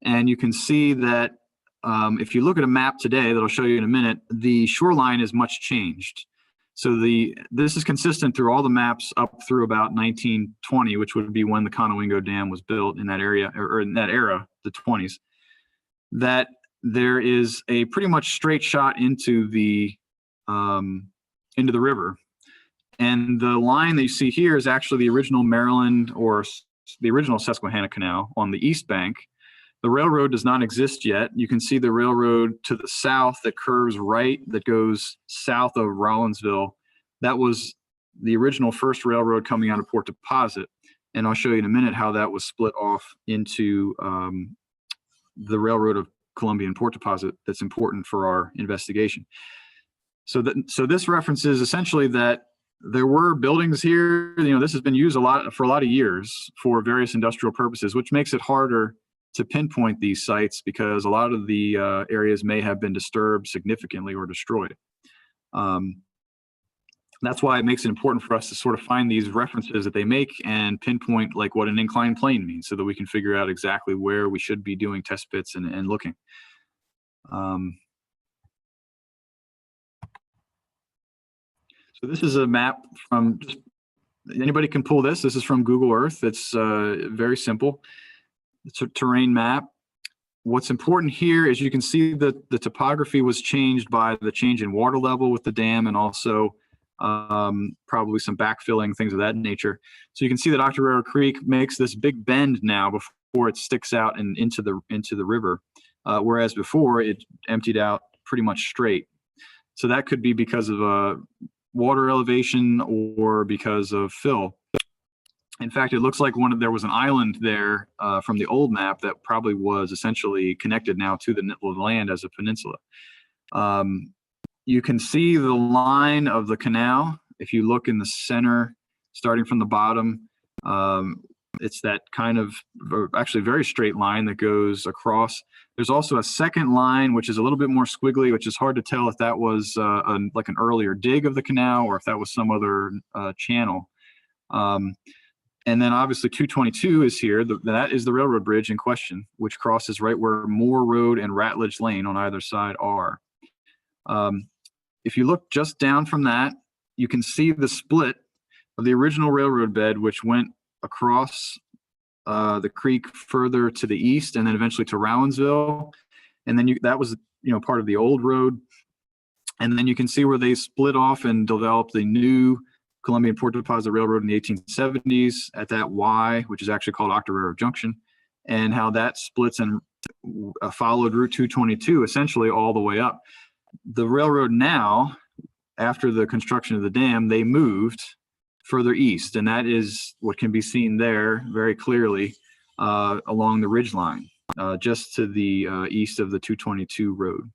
And you can see that if you look at a map today that I'll show you in a minute, the shoreline is much changed. So this is consistent through all the maps up through about 1920, which would be when the Conowingo Dam was built in that area, or in that era, the 20s, that there is a pretty much straight shot into the river. And the line that you see here is actually the original Maryland, or the original Susquehanna Canal on the east bank. The railroad does not exist yet. You can see the railroad to the south that curves right, that goes south of Rollinsville. That was the original first railroad coming out of Port Deposit. And I'll show you in a minute how that was split off into the Railroad of Columbia and Port Deposit. That's important for our investigation. So this references essentially that there were buildings here. This has been used for a lot of years for various industrial purposes, which makes it harder to pinpoint these sites because a lot of the areas may have been disturbed significantly or destroyed. That's why it makes it important for us to sort of find these references that they make and pinpoint like what an inclined plane means so that we can figure out exactly where we should be doing test pits and looking. So this is a map from, anybody can pull this. This is from Google Earth. It's very simple. It's a terrain map. What's important here is you can see that the topography was changed by the change in water level with the dam, and also probably some backfilling, things of that nature. So you can see that Octoraro Creek makes this big bend now before it sticks out and into the river, whereas before it emptied out pretty much straight. So that could be because of water elevation or because of fill. In fact, it looks like there was an island there from the old map that probably was essentially connected now to the land as a peninsula. You can see the line of the canal if you look in the center, starting from the bottom. It's that kind of actually very straight line that goes across. There's also a second line, which is a little bit more squiggly, which is hard to tell if that was like an earlier dig of the canal or if that was some other channel. And then obviously 222 is here. That is the railroad bridge in question, which crosses right where Moore Road and Ratledge Lane on either side are. If you look just down from that, you can see the split of the original railroad bed, which went across the creek further to the east and then eventually to Rowansville. And then that was, part of the old road. And then you can see where they split off and developed the new Columbian Port Deposit Railroad in the 1870s at that Y, which is actually called Octoraro Junction, and how that splits and followed Route 222 essentially all the way up. The railroad now, after the construction of the dam, they moved further east, and that is what can be seen there very clearly along the ridge line, just to the east of the 222 road.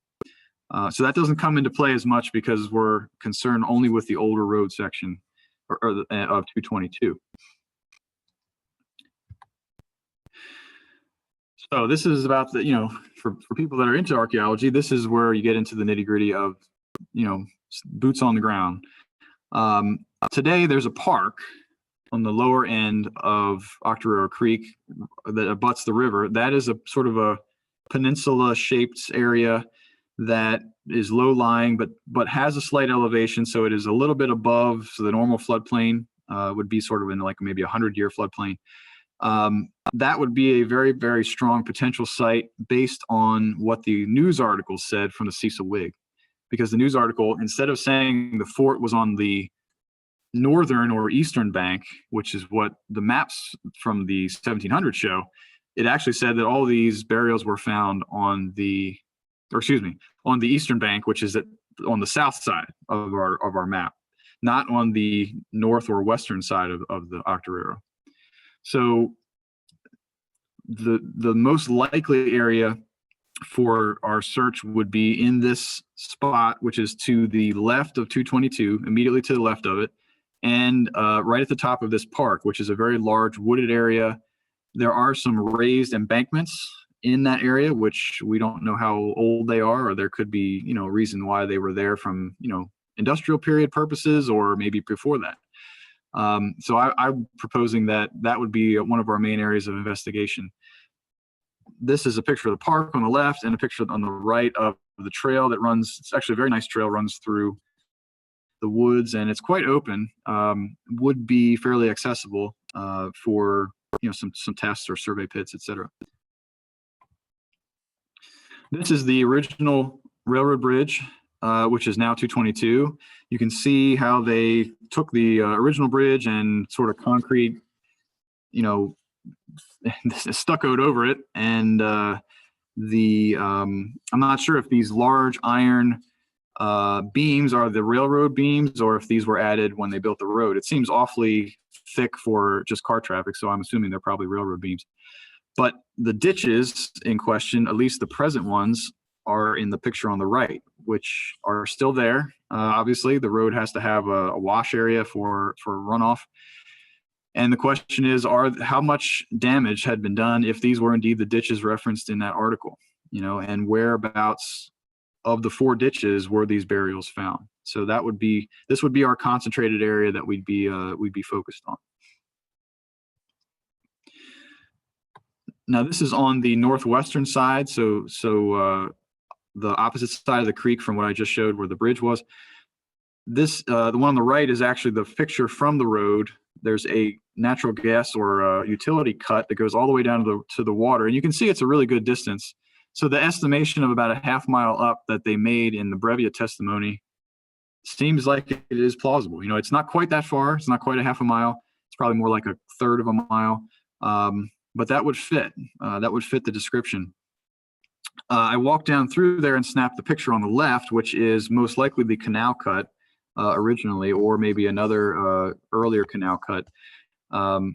So that doesn't come into play as much because we're concerned only with the older road section of 222. So this is about the, for people that are into archaeology, this is where you get into the nitty gritty of, boots on the ground. Today there's a park on the lower end of Octoraro Creek that abuts the river. That is a sort of a peninsula shaped area that is low lying, but has a slight elevation. So it is a little bit above the normal floodplain, would be sort of in like maybe 100-year floodplain. That would be a very, very strong potential site based on what the news article said from the Cecil Whig, because the news article, instead of saying the fort was on the northern or eastern bank, which is what the maps from the 1700s show, it actually said that all these burials were found on the eastern bank, which is on the south side of our map, not on the north or western side of the Octoraro. So the most likely area for our search would be in this spot, which is to the left of 222, immediately to the left of it, and right at the top of this park, which is a very large wooded area. There are some raised embankments in that area, which we don't know how old they are, or there could be, a reason why they were there from, industrial period purposes, or maybe before that. So I'm proposing that would be one of our main areas of investigation. This is a picture of the park on the left and a picture on the right of the trail that runs. It's actually a very nice trail, runs through the woods, and it's quite open. Would be fairly accessible for some tests or survey pits, etc. This is the original railroad bridge, which is now 222. You can see how they took the original bridge and sort of concrete, stuccoed over it. And I'm not sure if these large iron beams are the railroad beams or if these were added when they built the road. It seems awfully thick for just car traffic, so I'm assuming they're probably railroad beams. But the ditches in question, at least the present ones, are in the picture on the right, which are still there. Obviously, the road has to have a wash area for runoff. And the question is, how much damage had been done if these were indeed the ditches referenced in that article, and whereabouts of the 4 ditches were these burials found? So this would be our concentrated area that we'd be focused on. Now this is on the northwestern side, so the opposite side of the creek from what I just showed where the bridge was. This the one on the right is actually the picture from the road. There's a natural gas or utility cut that goes all the way down to the water, and you can see it's a really good distance. So the estimation of about a half mile up that they made in the Brevia testimony seems like it is plausible. It's not quite that far. It's not quite a half a mile. It's probably more like a third of a mile. But that would fit. That would fit the description. I walked down through there and snapped the picture on the left, which is most likely the canal cut originally, or maybe another earlier canal cut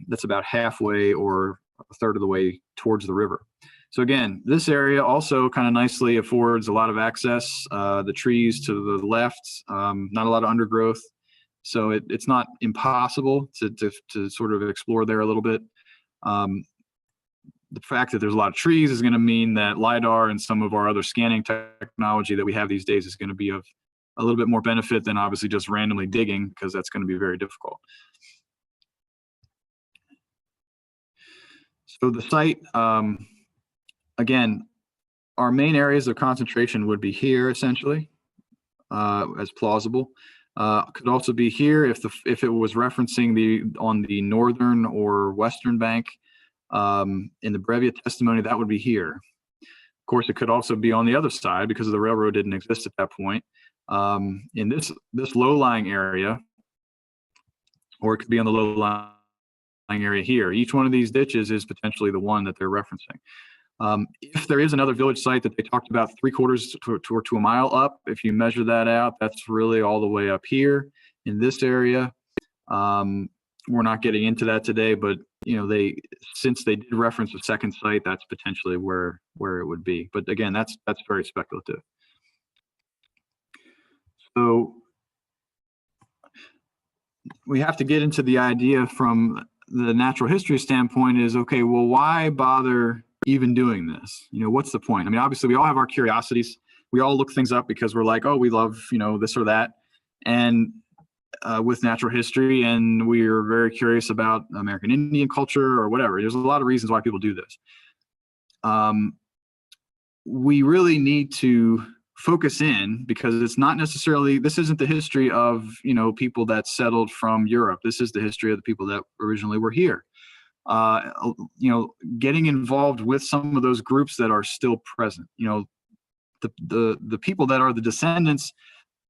that's about halfway or a third of the way towards the river. So again, this area also kind of nicely affords a lot of access. The trees to the left, not a lot of undergrowth. So it's not impossible to sort of explore there a little bit. The fact that there's a lot of trees is going to mean that LiDAR and some of our other scanning technology that we have these days is going to be of a little bit more benefit than obviously just randomly digging, because that's going to be very difficult. So the site, again, our main areas of concentration would be here essentially, as plausible. Could also be here if it was referencing on the northern or western bank. In the Brevia testimony, that would be here. Of course, it could also be on the other side because the railroad didn't exist at that point. In this low-lying area, or it could be on the low-lying area here. Each one of these ditches is potentially the one that they're referencing. If there is another village site that they talked about 3/4 to a mile up, if you measure that out, that's really all the way up here in this area. We're not getting into that today, but since they did reference a second site, that's potentially where it would be. But again, that's very speculative. So we have to get into the idea from the natural history standpoint is, okay, well, why bother even doing this? What's the point? I mean, obviously we all have our curiosities. We all look things up because we're like, oh, we love, this or that. And with natural history, and we are very curious about American Indian culture or whatever. There's a lot of reasons why people do this. We really need to focus in, because it's not necessarily, this isn't the history of, people that settled from Europe. This is the history of the people that originally were here. Getting involved with some of those groups that are still present, the people that are the descendants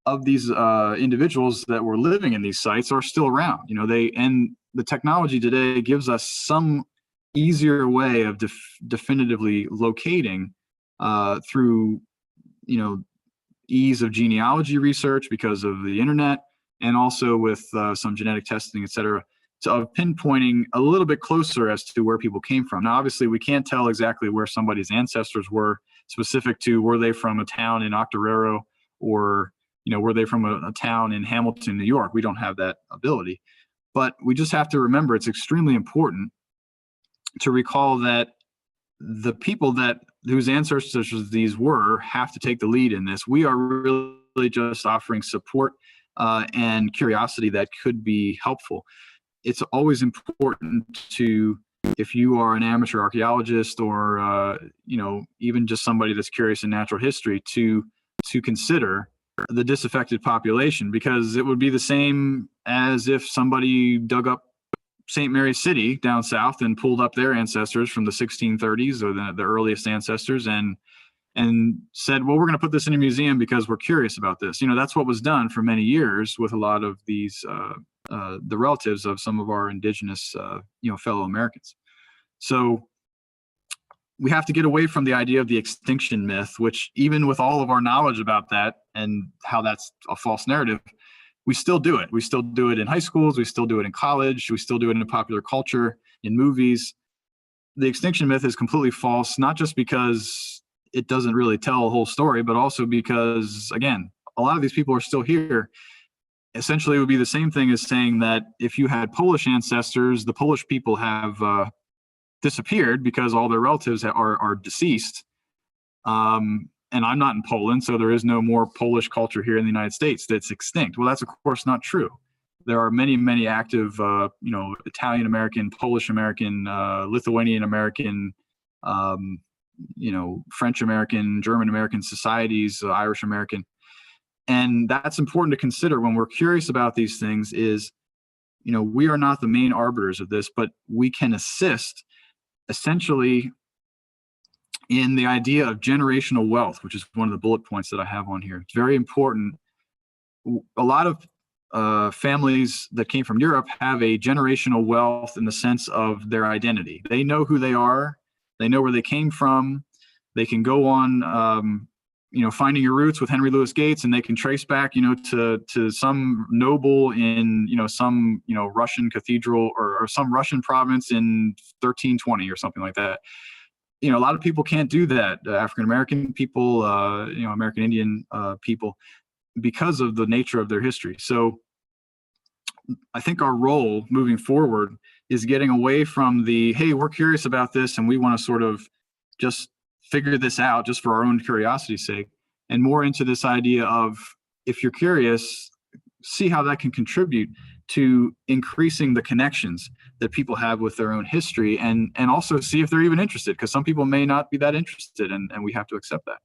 of these individuals that were living in these sites are still around. And the technology today gives us some easier way of definitively locating through ease of genealogy research because of the internet, and also with some genetic testing, et cetera, of pinpointing a little bit closer as to where people came from. Now, obviously, we can't tell exactly where somebody's ancestors were, specific to were they from a town in Octoraro, or were they from a town in Hamilton, New York? We don't have that ability. But we just have to remember it's extremely important to recall that the people whose ancestors these were have to take the lead in this. We are really just offering support and curiosity that could be helpful. It's always important to, if you are an amateur archaeologist or even just somebody that's curious in natural history, to consider the disaffected population, because it would be the same as if somebody dug up St. Mary's City down south and pulled up their ancestors from the 1630s or the earliest ancestors and said, well, we're going to put this in a museum because we're curious about this. That's what was done for many years with a lot of these the relatives of some of our indigenous fellow Americans. So we have to get away from the idea of the extinction myth, which, even with all of our knowledge about that and how that's a false narrative, we still do it. We still do it in high schools. We still do it in college. We still do it in popular culture, in movies. The extinction myth is completely false, not just because it doesn't really tell a whole story, but also because, again, a lot of these people are still here. Essentially, it would be the same thing as saying that if you had Polish ancestors, the Polish people have disappeared because all their relatives are deceased. And I'm not in Poland, so there is no more Polish culture here in the United States that's extinct. Well, that's of course not true. There are many, many active, Italian American, Polish American, Lithuanian American, French American, German American societies, Irish American. And that's important to consider when we're curious about these things is, we are not the main arbiters of this, but we can assist essentially in the idea of generational wealth, which is one of the bullet points that I have on here. It's very important. A lot of families that came from Europe have a generational wealth in the sense of their identity. They know who they are. They know where they came from. They can go on, finding your roots with Henry Louis Gates, and they can trace back, to some noble in, some, Russian cathedral or some Russian province in 1320 or something like that. A lot of people can't do that. African-American people, American Indian people, because of the nature of their history. So I think our role moving forward is getting away from the, hey, we're curious about this and we want to sort of just figure this out just for our own curiosity's sake, and more into this idea of, if you're curious, see how that can contribute to increasing the connections that people have with their own history, and also see if they're even interested, because some people may not be that interested, and we have to accept that.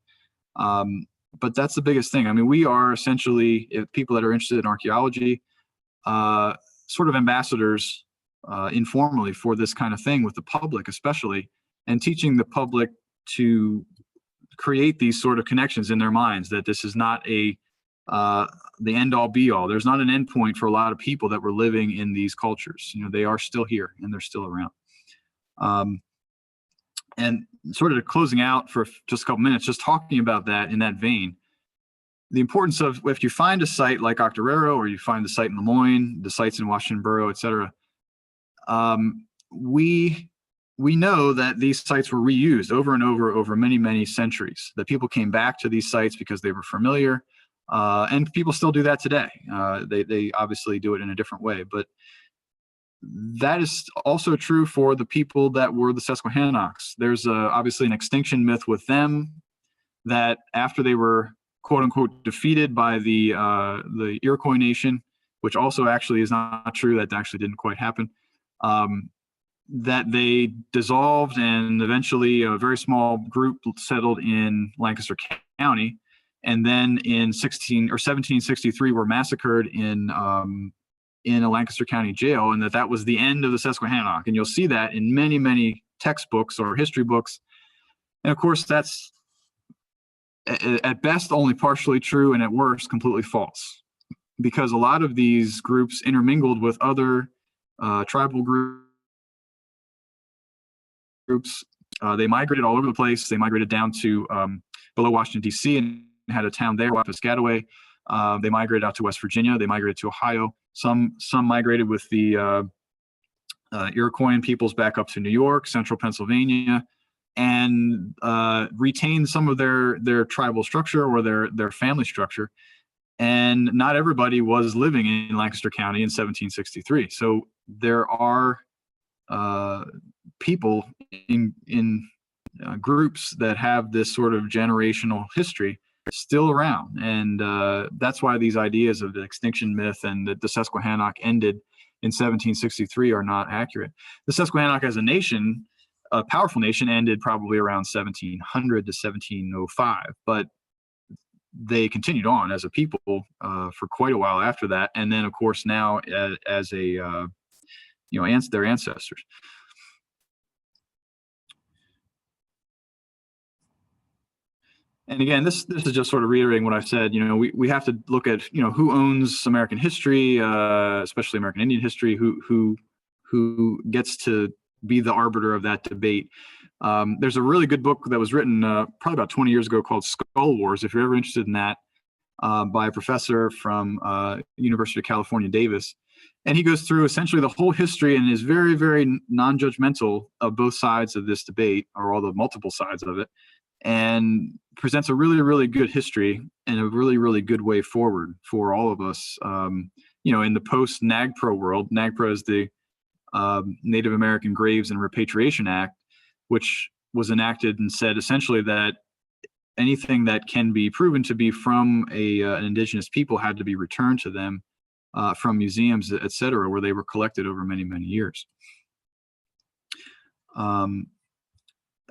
But that's the biggest thing. I mean, we are essentially, people that are interested in archaeology, sort of ambassadors informally for this kind of thing with the public, especially, and teaching the public to create these sort of connections in their minds, that this is not the end all be all. There's not an end point for a lot of people that were living in these cultures. You know, they are still here and they're still around. And sort of closing out for just a couple minutes, just talking about that in that vein, the importance of, if you find a site like Octoraro, or you find the site in Lemoyne, the sites in Washington Borough, et cetera, we know that these sites were reused over and over many, many centuries, that people came back to these sites because they were familiar, and people still do that today. They obviously do it in a different way, but that is also true for the people that were the Susquehannocks. There's obviously an extinction myth with them, that after they were quote unquote defeated by the Iroquois nation, which also actually is not true, that actually didn't quite happen, that they dissolved, and eventually a very small group settled in Lancaster County, and then in 1763 were massacred in a Lancaster County jail, and that was the end of the Susquehannock. And you'll see that in many, many textbooks or history books. And of course, that's at best only partially true, and at worst completely false, because a lot of these groups intermingled with other tribal groups. They migrated all over the place. They migrated down to below Washington, D.C., and had a town there, Piscataway. They migrated out to West Virginia. They migrated to Ohio. Some migrated with the Iroquois peoples back up to New York, central Pennsylvania, and retained some of their tribal structure or their family structure. And not everybody was living in Lancaster County in 1763. So there are people in groups that have this sort of generational history still around, and that's why these ideas of the extinction myth and that the Susquehannock ended in 1763 are not accurate. The Susquehannock as a nation, a powerful nation, ended probably around 1700 to 1705, but they continued on as a people for quite a while after that, and then of course now as a their ancestors. And again, this is just sort of reiterating what I've said. You know, we have to look at, who owns American history, especially American Indian history, who gets to be the arbiter of that debate. There's a really good book that was written probably about 20 years ago called Skull Wars, if you're ever interested in that, by a professor from University of California, Davis. And he goes through essentially the whole history and is very, very non-judgmental of both sides of this debate, or all the multiple sides of it, and presents a really, really good history and a really, really good way forward for all of us. In the post-NAGPRA world, NAGPRA is the Native American Graves and Repatriation Act, which was enacted and said essentially that anything that can be proven to be from an indigenous people had to be returned to them from museums, et cetera, where they were collected over many, many years.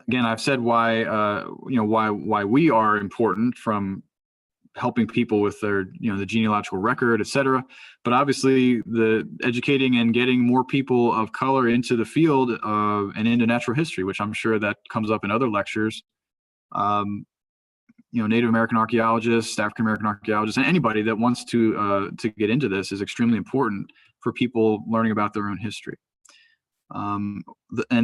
Again, I've said why we are important, from helping people with their, the genealogical record, et cetera. But obviously the educating and getting more people of color into the field and into natural history, which I'm sure that comes up in other lectures. Native American archaeologists, African American archaeologists, and anybody that wants to get into this is extremely important for people learning about their own history. And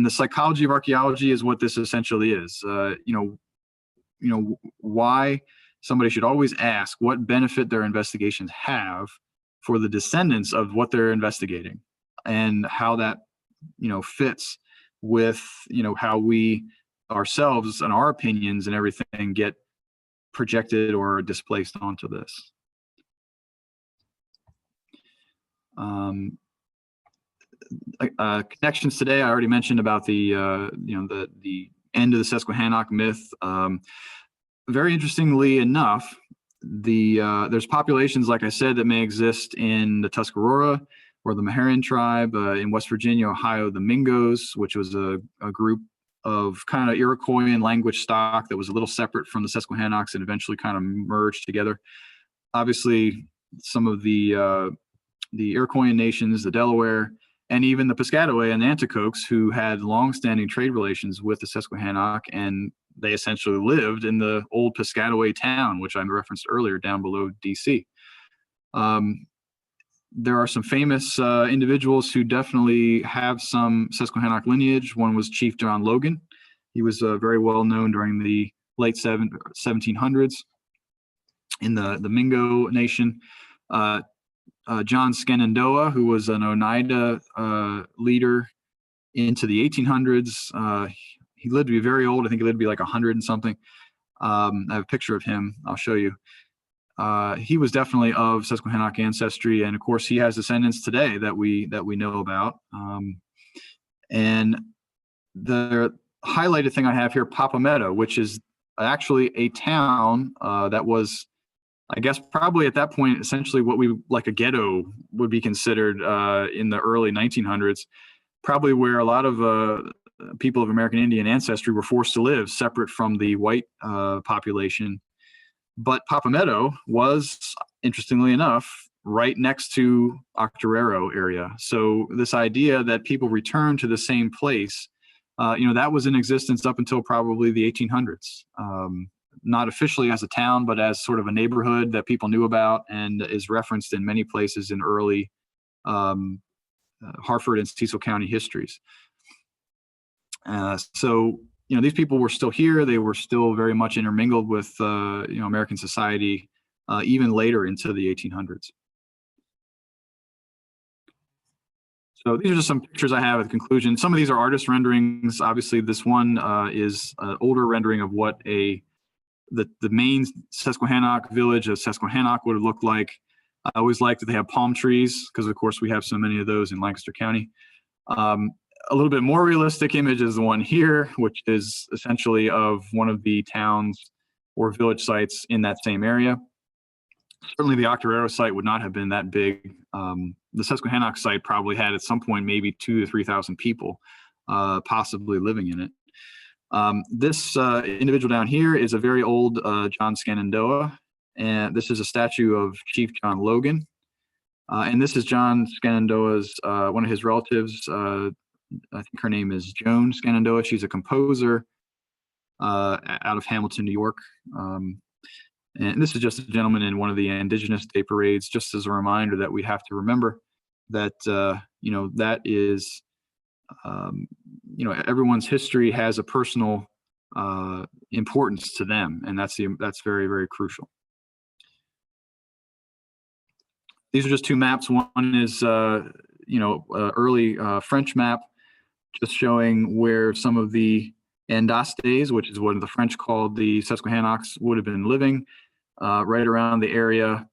the psychology of archaeology is what this essentially is. Why somebody should always ask what benefit their investigations have for the descendants of what they're investigating, and how that fits with how we ourselves and our opinions and everything get projected or displaced onto this. connections today. I already mentioned about the the end of the Susquehannock myth. Very interestingly enough, there's populations, like I said, that may exist in the Tuscarora or the Meherrin tribe, in West Virginia, Ohio, the Mingos, which was a group of kind of Iroquoian language stock that was a little separate from the Susquehannocks and eventually kind of merged together. Obviously, some of the Iroquoian nations, the Delaware, and even the Piscataway and the Nanticokes, who had longstanding trade relations with the Susquehannock, and they essentially lived in the old Piscataway town, which I referenced earlier, down below DC. There are some famous individuals who definitely have some Susquehannock lineage. One was Chief John Logan. He was very well known during the late 1700s in the Mingo Nation. John Shenandoah, who was an Oneida leader into the 1800s. He lived to be very old. I think he lived to be like 100 and something. I have a picture of him. I'll show you. He was definitely of Susquehannock ancestry, and of course, he has descendants today that we know about. And the highlighted thing I have here, Papameta, which is actually a town that was, I guess, probably at that point, essentially what we like a ghetto would be considered in the early 1900s, probably where a lot of people of American Indian ancestry were forced to live separate from the white population. But Papameta was, interestingly enough, right next to Octoraro area. So this idea that people return to the same place, that was in existence up until probably the 1800s. Not officially as a town, but as sort of a neighborhood that people knew about and is referenced in many places in early Hartford and Cecil County histories. So these people were still here. They were still very much intermingled with American society, even later into the 1800s. So these are just some pictures I have at the conclusion. Some of these are artist renderings. Obviously, this one is an older rendering of what the main Susquehannock village of Susquehannock would have looked like. I always like that they have palm trees because, of course, we have so many of those in Lancaster County. A little bit more realistic image is the one here, which is essentially of one of the towns or village sites in that same area. Certainly the Octoraro site would not have been that big. The Susquehannock site probably had at some point maybe 2,000 to 3,000 people possibly living in it. This individual down here is a very old John Shenandoah, and this is a statue of Chief John Logan. And this is John Shenandoah's, one of his relatives. I think her name is Joan Shenandoah. She's a composer out of Hamilton, New York. And this is just a gentleman in one of the Indigenous Day parades, just as a reminder that we have to remember that, that is, everyone's history has a personal importance to them. And that's very, very crucial. These are just two maps. One is, early French map, just showing where some of the Andastes, which is what the French called the Susquehannocks, would have been living, right around the area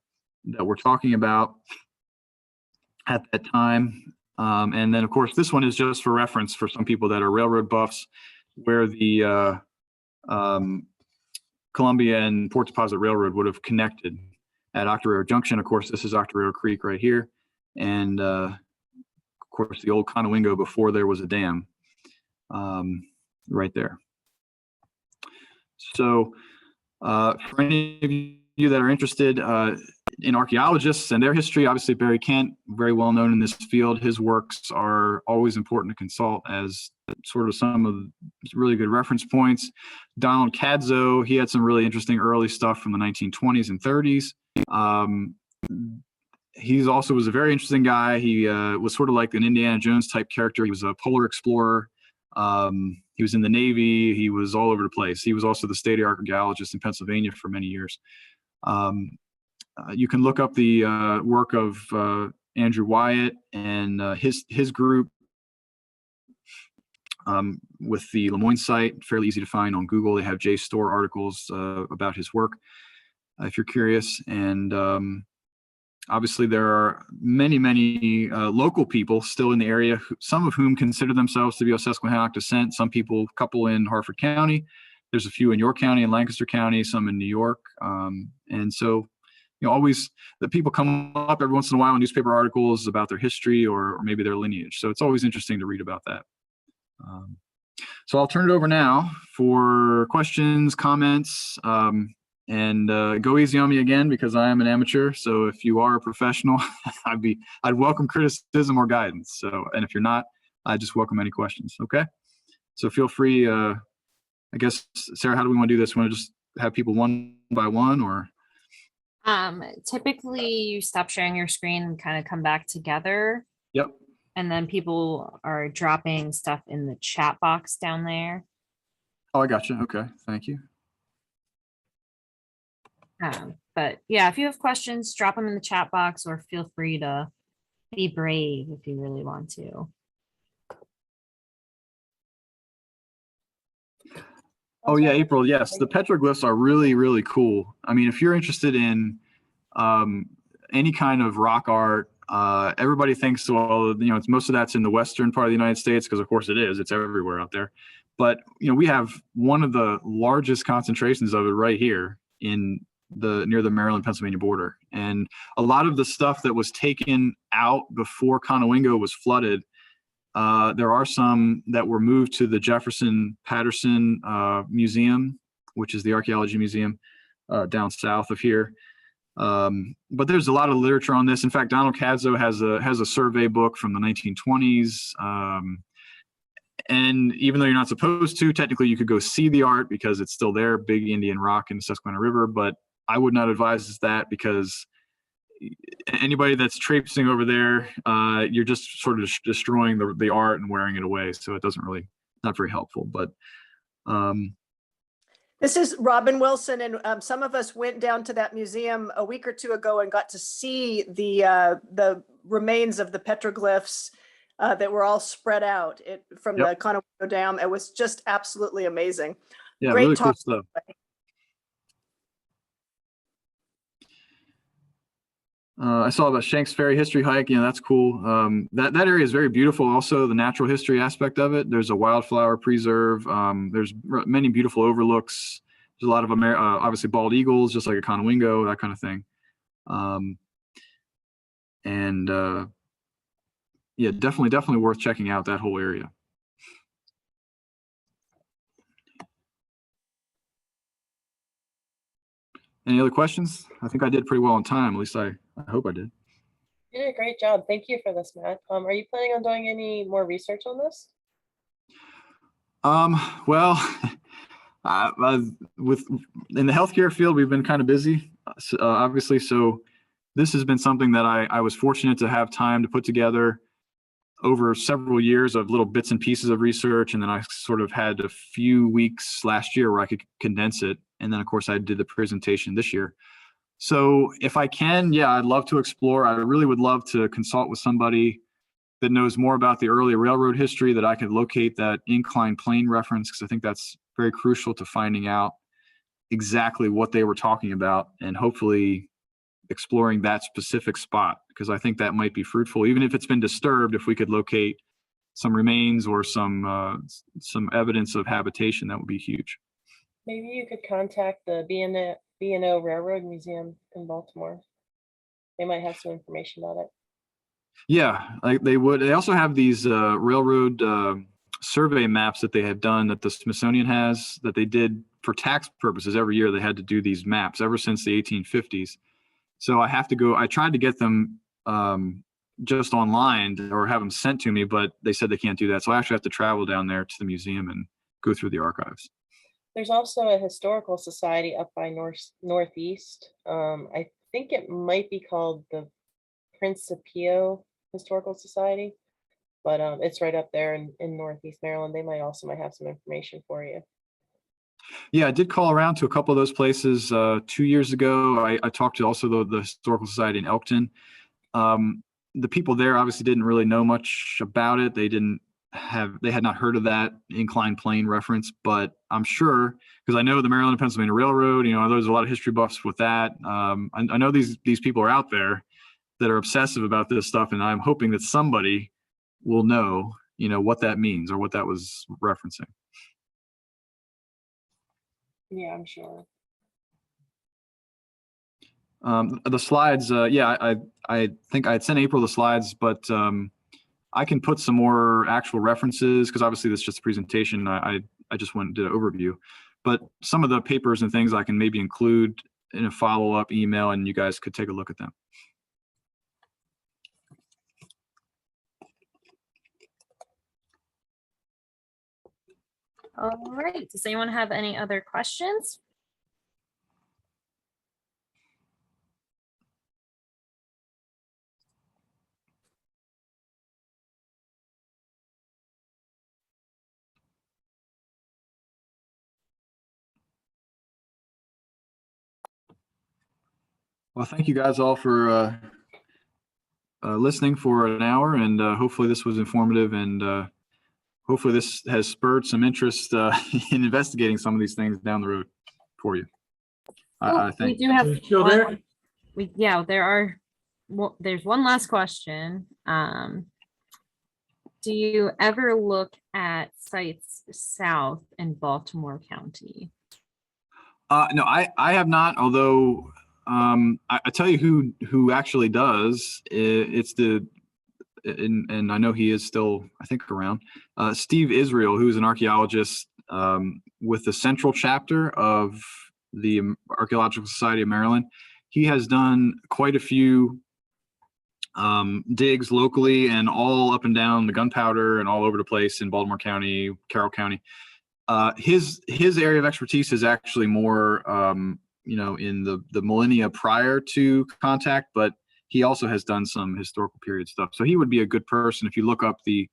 that we're talking about at that time. And then, of course, this one is just for reference for some people that are railroad buffs, where the Columbia and Port Deposit Railroad would have connected at Octoraro Junction. Of course, this is Octoraro Creek right here. And of course, the old Conowingo before there was a dam right there. So for any of you that are interested in archaeologists and their history, obviously Barry Kent, very well known in this field. His works are always important to consult as sort of some of the really good reference points. Donald Cadzo, he had some really interesting early stuff from the 1920s and 30s. He also was a very interesting guy. He was sort of like an Indiana Jones type character. He was a polar explorer. He was in the Navy. He was all over the place. He was also the state archaeologist in Pennsylvania for many years. You can look up the work of Andrew Wyatt and his group with the Lemoyne site. Fairly easy to find on Google. They have JSTOR articles about his work if you're curious. And Obviously, there are many local people still in the area, some of whom consider themselves to be of Susquehannock descent. Some people, a couple in Harford County. There's a few in York County and Lancaster County, some in New York. And so, always the people come up every once in a while in newspaper articles about their history or maybe their lineage. So it's always interesting to read about that. So I'll turn it over now for questions, comments, and go easy on me again because I am an amateur. So if you are a professional, I'd welcome criticism or guidance. So, and if you're not, I just welcome any questions. Okay. So feel free. I guess, Sarah, how do we want to do this? Want to just have people one by one or? Typically you stop sharing your screen and kind of come back together. Yep. And then people are dropping stuff in the chat box down there. Oh, I got you. Okay. Thank you. But yeah, if you have questions, drop them in the chat box or feel free to be brave if you really want to. Oh yeah, April. Yes, the petroglyphs are really cool. I mean, if you're interested in any kind of rock art, everybody thinks, well, it's most of that's in the western part of the United States because, of course, it is. It's everywhere out there. But we have one of the largest concentrations of it right here in near the Maryland-Pennsylvania border, and a lot of the stuff that was taken out before Conowingo was flooded. There are some that were moved to the Jefferson Patterson Museum, which is the archaeology museum down south of here. But there's a lot of literature on this. In fact, Donald Cadzo has a survey book from the 1920s. And even though you're not supposed to, technically you could go see the art because it's still there, big Indian rock in the Susquehanna River. But I would not advise that because anybody that's traipsing over there, you're just sort of destroying the art and wearing it away. So it doesn't really, not very helpful. But this is Robin Wilson, and some of us went down to that museum a week or two ago and got to see the remains of the petroglyphs that were all spread out from the Conowingo Dam. It was just absolutely amazing. Yeah, Great really talk. cool stuff. I saw about Shenk's Ferry history hike. That's cool. That area is very beautiful. Also, the natural history aspect of it. There's a wildflower preserve. There's many beautiful overlooks. There's a lot of obviously bald eagles, just like a Conowingo, that kind of thing. Yeah, definitely worth checking out that whole area. Any other questions? I think I did pretty well on time. At least I hope I did. You did a great job. Thank you for this, Matt. Are you planning on doing any more research on this? Well, in the healthcare field, we've been kind of busy, obviously. So this has been something that I was fortunate to have time to put together over several years of little bits and pieces of research. And then I sort of had a few weeks last year where I could condense it. And then, of course, I did the presentation this year. So if I can, yeah, I'd love to explore. I really would love to consult with somebody that knows more about the early railroad history, that I could locate that inclined plane reference, because I think that's very crucial to finding out exactly what they were talking about and hopefully exploring that specific spot, because I think that might be fruitful. Even if it's been disturbed, if we could locate some remains or some evidence of habitation, that would be huge. Maybe you could contact the B&O Railroad Museum in Baltimore. They might have some information about it. Yeah, they would. They also have these railroad survey maps that they have done that the Smithsonian has, that they did for tax purposes. Every year they had to do these maps ever since the 1850s. So I tried to get them just online or have them sent to me, but they said they can't do that. So I actually have to travel down there to the museum and go through the archives. There's also a historical society up by northeast. I think it might be called the Principio Historical Society, but it's right up there in Northeast Maryland. They might have some information for you. Yeah, I did call around to a couple of those places 2 years ago. I talked to also the Historical Society in Elkton. The people there obviously didn't really know much about it. They had not heard of that inclined plane reference, but I'm sure, because I know the Maryland and Pennsylvania Railroad, there's a lot of history buffs with that. I know these people are out there, that are obsessive about this stuff, and I'm hoping that somebody will know, what that means or what that was referencing. Yeah, I'm sure. The slides, yeah, I think I had sent April the slides, but I can put some more actual references because obviously this is just a presentation. I just went and did an overview, but some of the papers and things I can maybe include in a follow-up email, and you guys could take a look at them. All right, does anyone have any other questions? Well, thank you guys all for listening for an hour, and hopefully this was informative, and hopefully this has spurred some interest in investigating some of these things down the road for you. I We think. do have You still there? yeah, there's one last question. Do you ever look at sites south in Baltimore County? No, I have not, although I tell you who actually does. It's and I know he is still, I think, around. Steve Israel, who's an archaeologist with the central chapter of the Archaeological Society of Maryland. He has done quite a few digs locally and all up and down the Gunpowder and all over the place in Baltimore County, Carroll County. His area of expertise is actually more, in the millennia prior to contact, but he also has done some historical period stuff. So he would be a good person if you look up the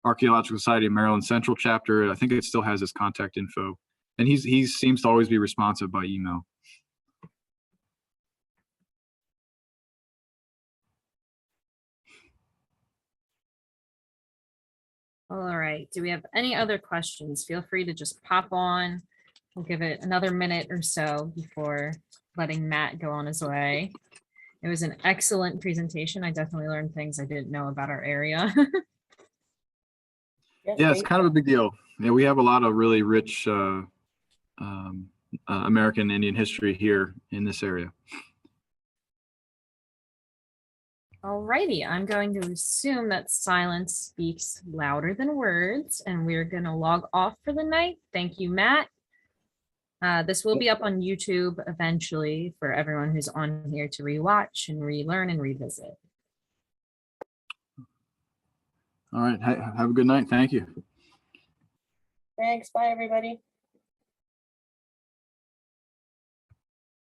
Archaeological Society of Maryland Central chapter. I think it still has his contact info, and he seems to always be responsive by email. All right, do we have any other questions? Feel free to just pop on. We'll give it another minute or so before letting Matt go on his way. It was an excellent presentation. I definitely learned things I didn't know about our area. Yeah, it's kind of a big deal. Yeah, we have a lot of really rich American Indian history here in this area. All righty, I'm going to assume that silence speaks louder than words, and we're going to log off for the night. Thank you, Matt. This will be up on YouTube eventually for everyone who's on here to rewatch and relearn and revisit. All right, have a good night. Thank you. Thanks. Bye, everybody.